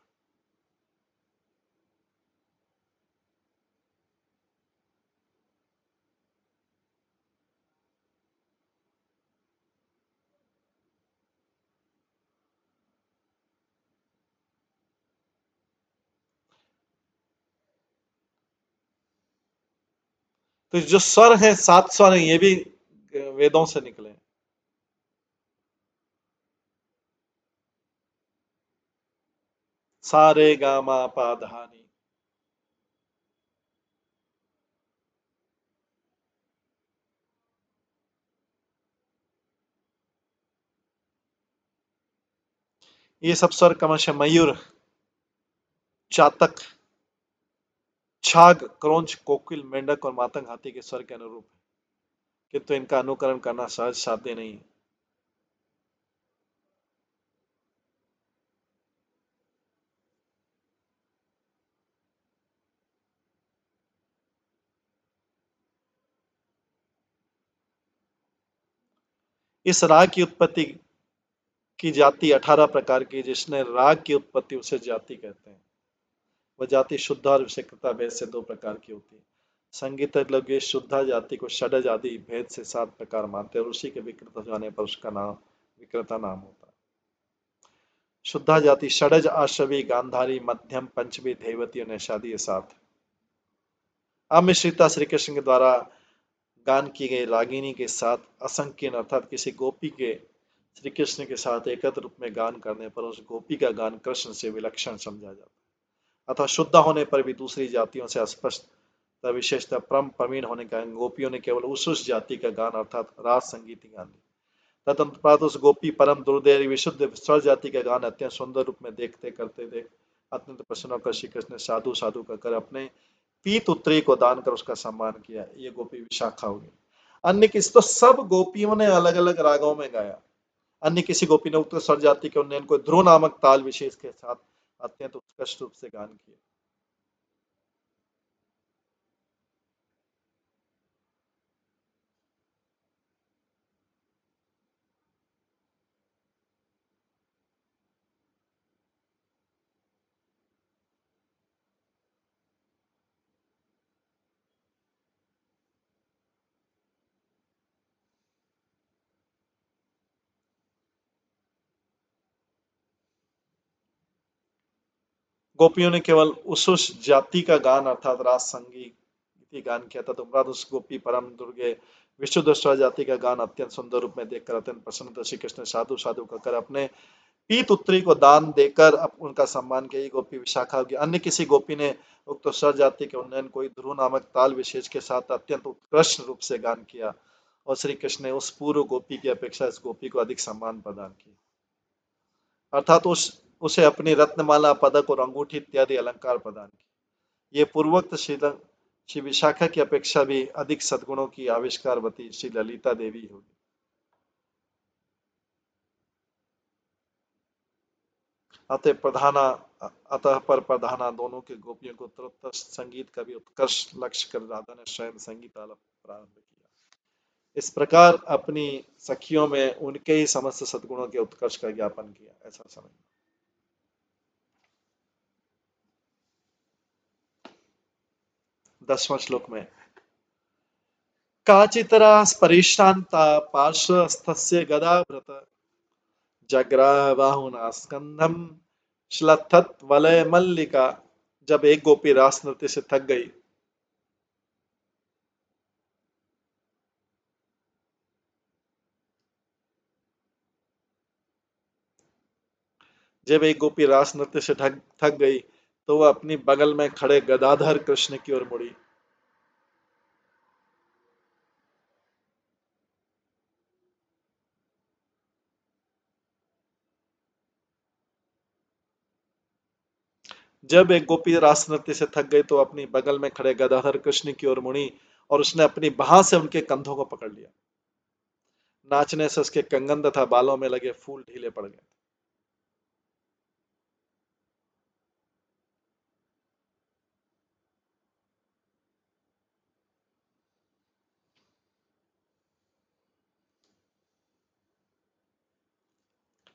तो जो स्वर है 7 स्वर है ये भी वेदों से निकले। सारे गामा पाधानी। ये सब स्वर क्रमशः मयूर चातक छाग क्रोंच कोकिल मेंढक और मातंग हाथी के स्वर के अनुरूप है किंतु इनका अनुकरण करना सहज साध्य नहीं है। इस राग की उत्पत्ति की जाति 18 प्रकार की जिसने राग की उत्पत्ति उसे जाति कहते हैं। वह जाति शुद्ध और विषयकता भेद से 2 प्रकार की होती है। संगीत लोग इस शुद्धा जाति को षडज आदि भेद से 7 प्रकार मानते हैं और उसी के विकृत हो जाने पर उसका नाम विकृता नाम होता है। शुद्धा जाति षडज आश्रवी गांधारी मध्यम पंचमी धेवती और निषादी ये 7। अमिश्रिता श्री कृष्ण के द्वारा गान की गई रागिनी के साथ असंकीर्ण अर्थात किसी गोपी के श्री कृष्ण के साथ एकत्र रूप में गान करने पर उस गोपी का गान कृष्ण से विलक्षण समझा जाता है। अतः शुद्ध होने पर भी दूसरी जातियों से अस्पष्ट विशेषता परम प्रवीण होने का गोपियों ने केवल उस जाति का गान अर्थात रास संगीत ही गान लिया। तदंतरात उस गोपी परम दुर्देवी विशुद्ध स्वर जाति का गान अत्यंत सुंदर रूप में देखते करते देख अत्यंत प्रसन्न होकर श्री कृष्ण ने साधु साधु कहकर अपने पीत उत्तरी को दान कर उसका सम्मान किया। ये गोपी विशाखा होगी। अन्य किसी तो सब गोपियों ने अलग अलग रागों में गाया। अन्य किसी गोपी ने उक्त स्वर जाति के उन्नयन को ध्रुव नामक ताल विशेष के साथ अत्यंत उत्कृष्ट रूप से गान किया। गोपियों ने केवल उस जाति का गान अर्थात रास संगीत गान किया था। तुमराद उस गोपी परम दुर्गे विशुद्ध स्वर जाति का गान अत्यंत सुंदर रूप में देखकर अत्यंत प्रसन्न श्री कृष्ण साधु साधु कहकर अपने पीत उत्तरी को दान देकर उनका सम्मान किया। गोपी विशाखा होगी। अन्य किसी गोपी ने उक्त स्वर जाति के उन्नयन को ध्रुव नामक ताल विशेष के साथ अत्यंत उत्कृष्ट रूप से गान किया और श्री कृष्ण ने उस पूर्व गोपी की अपेक्षा इस गोपी को अधिक सम्मान प्रदान किया अर्थात उसे अपनी रत्नमाला पदक और अंगूठी इत्यादि अलंकार प्रदान किए। ये पूर्वोक्त श्री विशाखा की अपेक्षा भी अधिक सद्गुणों की आविष्कारवती श्री ललिता देवी होगी। अतः पर प्रधाना दोनों के गोपियों को उत्तरोत्तर संगीत का भी उत्कर्ष लक्ष्य कर राधा ने स्वयं संगीत आलाप प्रारंभ किया। इस प्रकार अपनी सखियों में उनके ही समस्त सद्गुणों के उत्कर्ष का ज्ञापन किया। ऐसा समझ 10वां श्लोक में काचितरा परिश्रांता पार्श्वस्थस्य गदाभृत जग्राह बाहुना स्कंधम श्लथत वलय मल्लिका। जब एक गोपी रास नृत्य से थक गई जब एक गोपी रास नृत्य से थक गई तो वह अपनी बगल में खड़े गदाधर कृष्ण की ओर मुड़ी। जब एक गोपी रास नृत्य से थक गई तो अपनी बगल में खड़े गदाधर कृष्ण की ओर मुड़ी और उसने अपनी बाह से उनके कंधों को पकड़ लिया। नाचने से उसके कंगन तथा बालों में लगे फूल ढीले पड़ गए।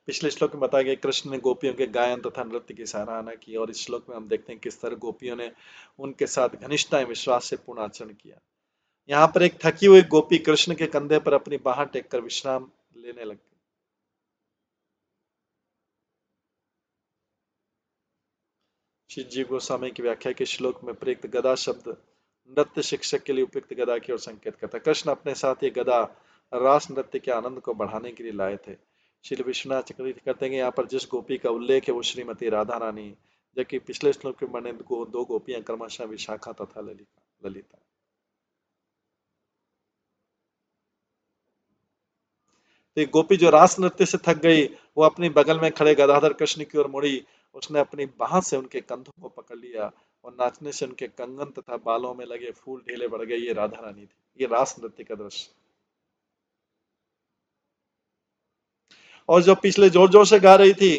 पिछले श्लोक में बताया गया कृष्ण ने गोपियों के गायन तथा नृत्य की सराहना की, और इस श्लोक में हम देखते हैं किस तरह गोपियों ने उनके साथ घनिष्ठता एवं विश्वास से पूर्ण आचरण किया। यहाँ पर एक थकी हुई गोपी कृष्ण के कंधे पर अपनी बाह टेककर विश्राम लेने लग गई। श्री जीव गोस्वामी की व्याख्या के श्लोक में प्रयुक्त गदा शब्द नृत्य शिक्षक के लिए उपयुक्त गदा की ओर संकेत करता है। कृष्ण अपने साथ ये गदा रास नृत्य के आनंद को बढ़ाने के लिए लाए थे। श्री विश्वनाथ चक्रवर्ती कहते हैं कि यहाँ पर जिस गोपी का उल्लेख है वो श्रीमती राधा रानी, जबकि पिछले श्लोक में वर्णित दो गोपियां क्रमशः विशाखा तथा ललिता। तो गोपी जो रास नृत्य से थक गई वो अपनी बगल में खड़े गदाधर कृष्ण की ओर मुड़ी। उसने अपनी बाह से उनके कंधों को पकड़ लिया और नाचने से उनके कंगन तथा बालों में लगे फूल ढीले पड़ गए। ये राधा रानी थी। ये रास नृत्य का दृश्य। और जो पिछले जोर जोर से गा रही थी,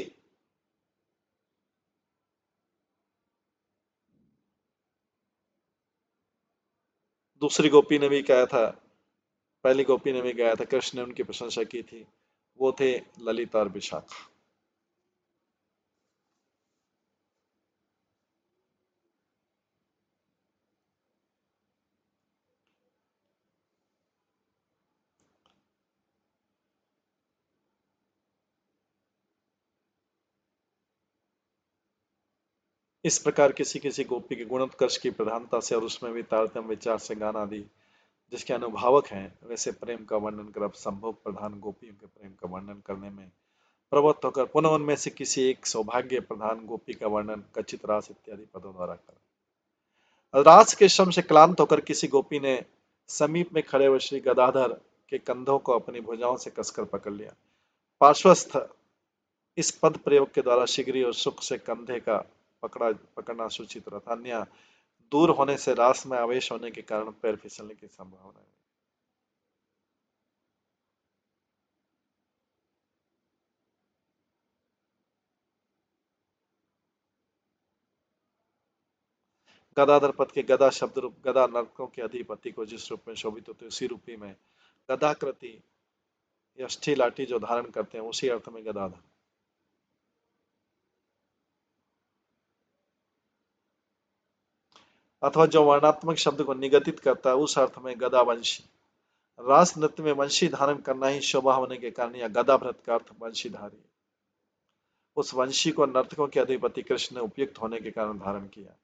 दूसरी गोपी ने भी गाया था, पहली गोपी ने भी गाया था, कृष्ण ने उनकी प्रशंसा की थी, वो थे ललिता और विशाखा। इस प्रकार किसी किसी गोपी के गुणोत्कर्ष की प्रधानता से और उसमें भी तारतम्य विचार से गाना आदि जिसके अनुभावक हैं, वैसे प्रेम का वर्णन कर अब संभोग प्रधान गोपियों के प्रेम का वर्णन करने में प्रवृत्त होकर पुनः उनमें से किसी एक सौभाग्य प्रधान गोपी का वर्णन कचित रास इत्यादि पदों द्वारा कर रास के श्रम से क्लांत होकर किसी गोपी ने समीप में खड़े हुए श्री गदाधर के कंधों को अपनी भुजाओं से कसकर पकड़ लिया। पार्श्वस्थ इस पद प्रयोग के द्वारा शीघ्र और सुख से कंधे का पकड़ना सूचित रहता, अन्य दूर होने से रास में आवेश होने के कारण पैर फिसलने की संभावना है। गदाधर पद के गदा शब्द रूप गदा नरकों के अधिपति को जिस रूप में शोभित होते उसी रूपी में गदाकृति यष्टि लाठी जो धारण करते हैं उसी अर्थ में गदाधर, अथवा जो वर्णात्मक शब्द को निगदित करता है उस अर्थ में गदावंशी। रास नृत्य में वंशी धारण करना ही शोभा होने के कारण यह गदा भ्रत का अर्थ वंशीधारी है। उस वंशी को नर्तकों के अधिपति कृष्ण ने उपयुक्त होने के कारण धारण किया,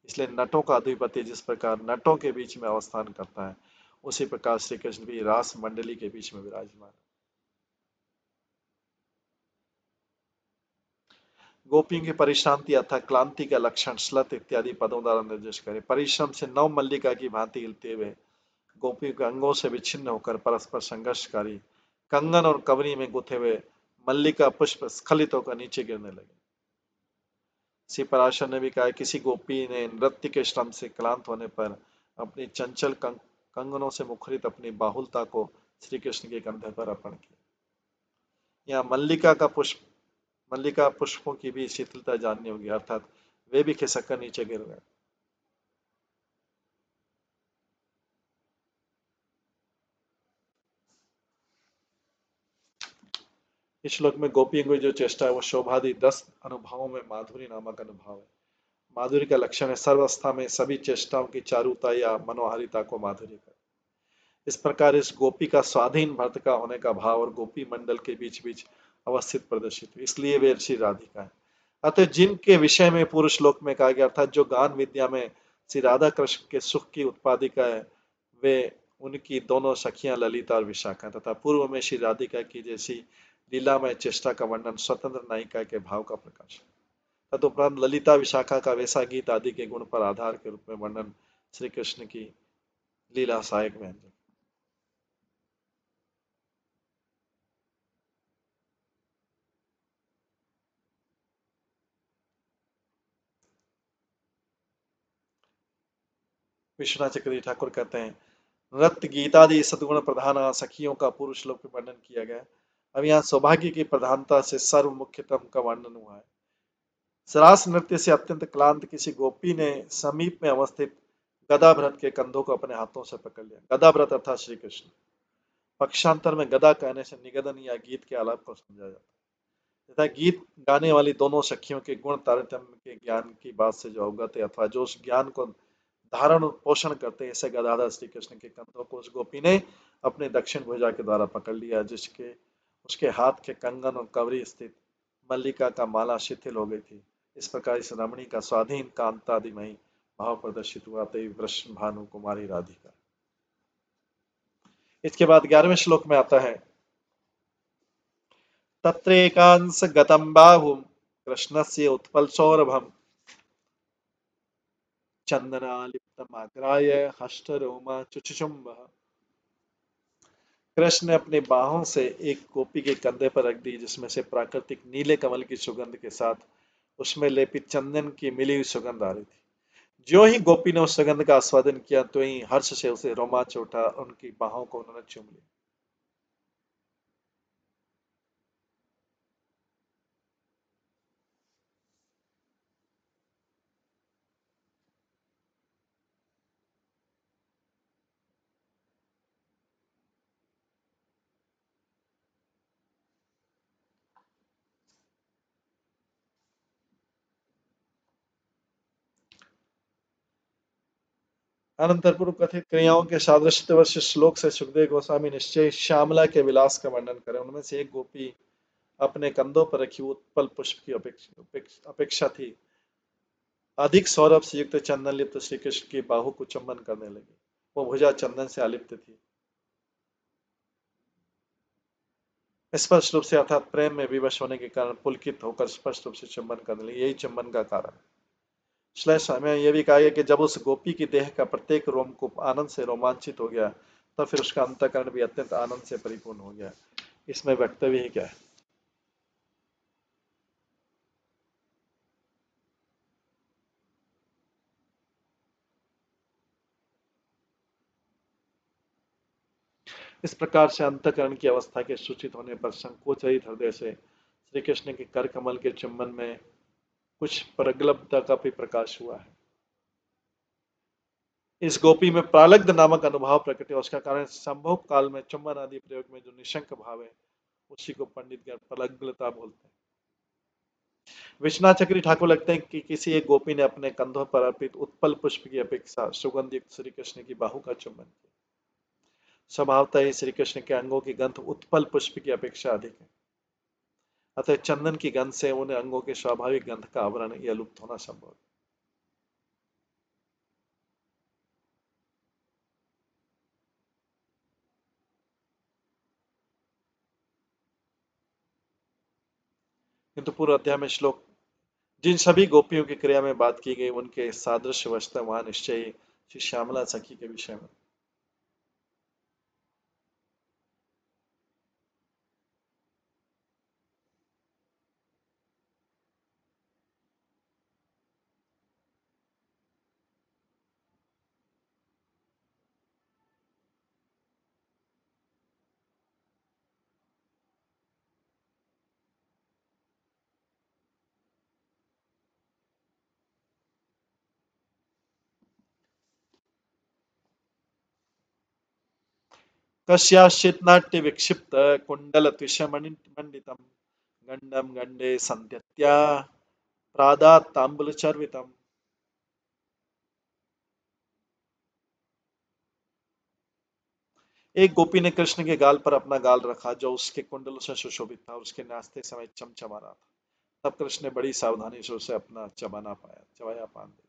इसलिए नटों का अधिपति जिस प्रकार नटों के बीच में अवस्थान करता है उसी प्रकार श्री कृष्ण भी रास मंडली के बीच में विराजमान है। गोपियों की परिश्रांति अर्थात क्लांति का लक्षण श्लत इत्यादि पदों द्वारा निर्देश करें। परिश्रम से नव मल्लिका की भांति हिलते हुए गोपियों के अंगों से विच्छिन्न होकर परस्पर संघर्षकारी कंगन और कवरी में गुथे हुए मल्लिका पुष्प स्खलित होकर नीचे गिरने लगे। श्री पराशर ने भी कहा किसी गोपी ने नृत्य के श्रम से क्लांत होने पर अपनी चंचल कंगनों से मुखरित अपनी बाहुलता को श्री कृष्ण के कंधे पर अर्पण किया। यहाँ मल्लिका पुष्पों की भी शीतलता जाननी होगी, अर्थात वे भी खिसक कर नीचे गिर गए। इस श्लोक में गोपियों की जो चेष्टा है वो शोभादि 10 अनुभवों में माधुरी नामक अनुभव है। माधुरी का लक्षण है सर्वस्था में सभी चेष्टाओं की चारुता या मनोहारिता को माधुरी का। इस प्रकार इस गोपी का स्वाधीन भक्त का होने का भाव और गोपी मंडल के बीच बीच अवस्थित प्रदर्शित हुई, इसलिए वे श्री राधिका है। अतः जिनके विषय में पूर्व श्लोक में कहा गया अर्थात जो गान विद्या में श्री राधा कृष्ण के सुख की उत्पादिका है वे उनकी दोनों सखियां ललिता और विशाखा तथा पूर्व में श्री राधिका की जैसी लीला में चेष्टा का वर्णन स्वतंत्र नायिका के भाव का प्रकाश। तदुपरांत ललिता विशाखा का वैसा गीत आदि के गुण पर आधार के रूप में वर्णन श्री कृष्ण की लीला सहायक व्यंजन। विश्वनाथ चक्रवर्ती ठाकुर कहते हैं, नृत्य गीतादि सद्गुण प्रधान सखियों का पूर्व श्लोक में वर्णन किया गया। अब यहाँ सौभाग्य की प्रधानता से सर्व मुख्यतम का वर्णन हुआ है। सरास नृत्य से अत्यंत क्लांत किसी गोपी ने समीप में अवस्थित गदाभ्रत के कंधों को अपने हाथों से पकड़ लिया। गदाभ्रत अर्थात श्री कृष्ण। पक्षांतर में गदा कहने से निगदन या गीत के आलाप को समझा जाता है तथा गीत गाने वाली दोनों सखियों के गुण तारतम्य के ज्ञान की बात से जो अवगत है अथवा जो उस ज्ञान को धारण पोषण करते हैं, ऐसे गदाधर श्री कृष्ण के कंधों को उस गोपी ने अपने दक्षिण भुजा के द्वारा पकड़ लिया, जिसके उसके हाथ के कंगन और कवरी स्थित मल्लिका का माला शिथिल हो गई थी। इस प्रकार इस रमणी का स्वाधीन कांतादिमयी भाव प्रदर्शित हुआ। तई वृष्ण भानु कुमारी राधिका। इसके बाद 11वें श्लोक में आता है, तत्रेकांस गतम बाहुम कृष्णस्य उत्पल सौरभम चंदनालिप्तमाग्राय हष्टरोमा चुचुचुम्ब। कृष्ण ने अपनी बाहों से एक गोपी के कंधे पर रख दी, जिसमें से प्राकृतिक नीले कमल की सुगंध के साथ उसमें लेपित चंदन की मिली हुई सुगंध आ रही थी। जो ही गोपी ने उस सुगंध का आस्वादन किया, तो ही हर्ष से उसे रोमांच उठा, उनकी बाहों को उन्होंने चूम लिया। अनंतर पूर्व कथित क्रियाओं के सादृश्यवश श्लोक से सुखदेव गोस्वामी निश्चय श्यामला के विलास का वर्णन करें। उनमें से एक गोपी अपने कंधों पर रखी उत्पल पुष्प की अपेक्षा थी अधिक सौरभ से युक्त चंदन लिप्त श्री कृष्ण की बाहु को चुंबन करने लगी। वो भुजा चंदन से आलिप्त थी। स्पष्ट रूप से अर्थात प्रेम में विवश होने के कारण पुलकित होकर स्पष्ट रूप से चुंबन करने लगी। यही चुंबन का कारण है। श्लेष में यह भी कहा गया कि जब उस गोपी की देह का प्रत्येक रोमकूप आनंद से रोमांचित हो गया, तब फिर उसका अंतःकरण भी अत्यंत आनंद से परिपूर्ण हो गया। इसमें वक्तव्य ही क्या है? इस प्रकार से अंतःकरण की अवस्था के सूचित होने पर संकोच रहित हृदय से श्री कृष्ण के कर कमल के चुंबन में कुछ प्रगल्भता का भी प्रकाश हुआ है। इस गोपी में प्रालब्ध नामक अनुभाव प्रकट है। उसका कारण संभोग काल में चुंबन आदि प्रयोग में जो निशंक भाव है, उसी को पंडित गण प्रलग्नता बोलते हैं। विश्वनाथ चक्री ठाकुर लगते हैं कि किसी एक गोपी ने अपने कंधों पर अर्पित उत्पल पुष्प की अपेक्षा सुगंधित श्री कृष्ण की बाहु का चुंबन किया। स्वभावतः ही श्री कृष्ण के अंगों की गंध उत्पल पुष्प की अपेक्षा अधिक है, अतः चंदन की गंध से उन अंगों के स्वाभाविक गंध का आवरण या लुप्त होना संभव है। किंतु पूर्व अध्याय में श्लोक जिन सभी गोपियों की क्रिया में बात की गई, उनके सादृश्य वस्तु वहां निश्चय ही श्री श्यामला सखी के विषय में। कस्याश्चित् नाट्य विक्षिप्त कुंडल मंडितम गंडम गंडे संत्यत्या प्रादात तांबुल चर्वितम। एक गोपी ने कृष्ण के गाल पर अपना गाल रखा, जो उसके कुंडलों से सुशोभित था और उसके नाचते समय चमचमा रहा था। तब कृष्ण ने बड़ी सावधानी से उसे अपना चबाया पान दिया।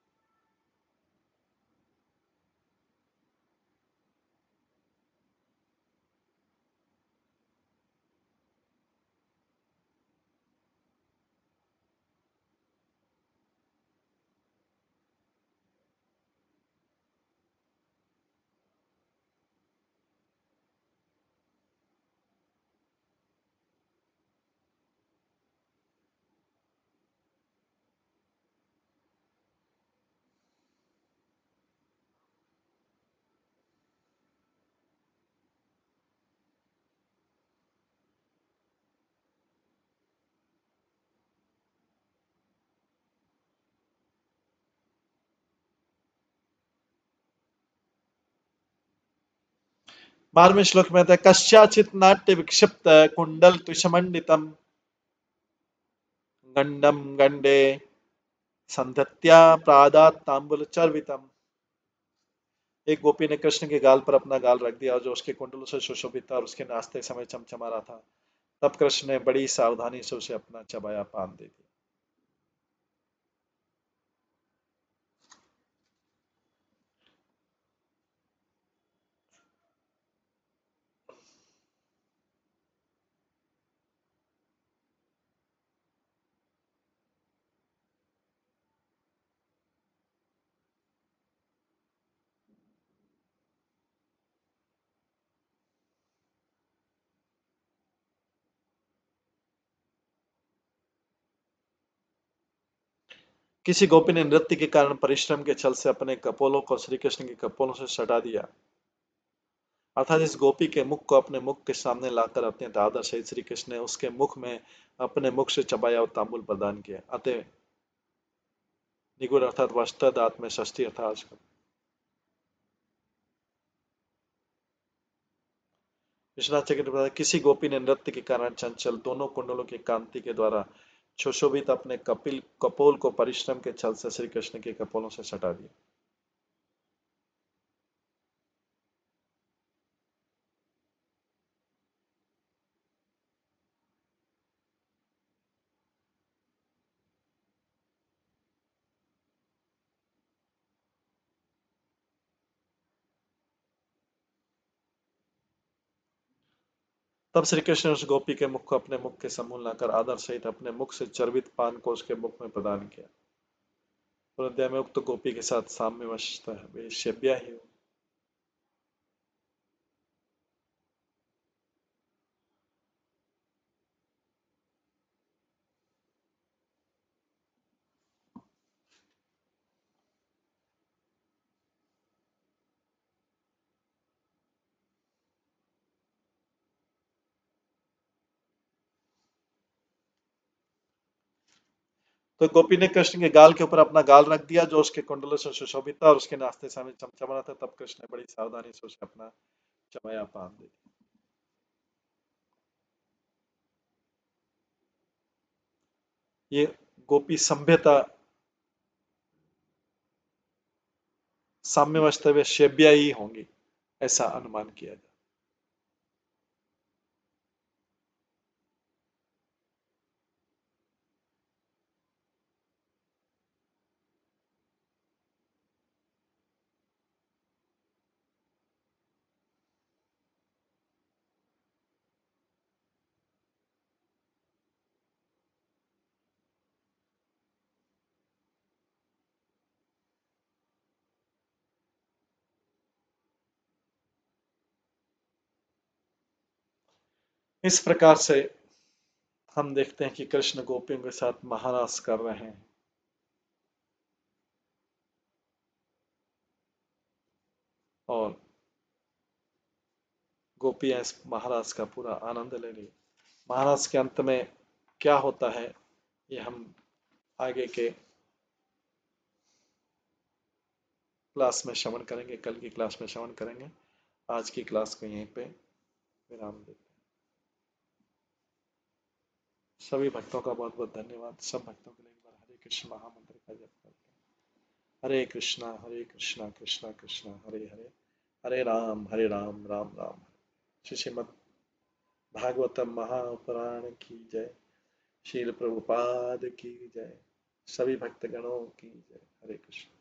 12वें श्लोक में आता है कस्याचित नाट्य विक्षिप्त कुंडल तुषमंडितम गंडम गंडे संधत्या प्रादात तांबुल चर्वितम। एक गोपी ने कृष्ण के गाल पर अपना गाल रख दिया और जो उसके कुंडलों से सुशोभित था और उसके नाचते समय चमचमा रहा था। तब कृष्ण ने बड़ी सावधानी से उसे अपना चबाया पान दे दिया। किसी गोपी ने नृत्य के कारण परिश्रम के छल से अपने कपोलों को श्री कृष्ण के कपोलों से सटा दिया। अर्थात इस गोपी के मुख को अपने मुख के सामने लाकर अत्यंत आदर सहित श्री कृष्ण ने उसके मुख में अपने मुख से चबाया और तांबुल प्रदान किया। अतः निगुण अर्थात वस्त्र दात में षष्ठी अर्थात विश्वनाथ चक्र ने किसी गोपी ने नृत्य के कारण चंचल दोनों कुंडलों की कांति के द्वारा सुशोभित अपने कपिल कपोल को परिश्रम के छल से श्री कृष्ण के कपोलों से सटा दिया। तब श्री कृष्ण ने उस गोपी के मुख को अपने मुख के समूल लाकर आदर सहित अपने मुख से चर्वित पान को उसके मुख में प्रदान किया। और अध्याय में उक्त गोपी के साथ साम्यवशता है वे शेब्या ही हो। तो गोपी ने कृष्ण के गाल के ऊपर अपना गाल रख दिया जो उसके कुंडलों से सुशोभित था और उसके नाचते समय चमचमा रहा था। तब कृष्ण ने बड़ी सावधानी से उसे अपना चबाया पान दे दिया। ये गोपी सभ्यता साम्यावस्था में शेब्या ही होंगी ऐसा अनुमान किया जाए। इस प्रकार से हम देखते हैं कि कृष्ण गोपियों के साथ महारास कर रहे हैं और गोपियां इस महारास का पूरा आनंद ले रही। महारास के अंत में क्या होता है ये हम आगे के क्लास में श्रवण करेंगे, कल की क्लास में श्रवण करेंगे। आज की क्लास को यहीं पे विराम देते हैं। सभी भक्तों का बहुत बहुत धन्यवाद। सब भक्तों के लिए एक बार हरे कृष्ण महामंत्र का जप करते हैं। हरे कृष्णा कृष्णा कृष्णा हरे हरे, हरे राम राम राम। श्रीमद् भागवतम महापुराण की जय। शील प्रभुपाद की जय। सभी भक्तगणों की जय। हरे कृष्ण।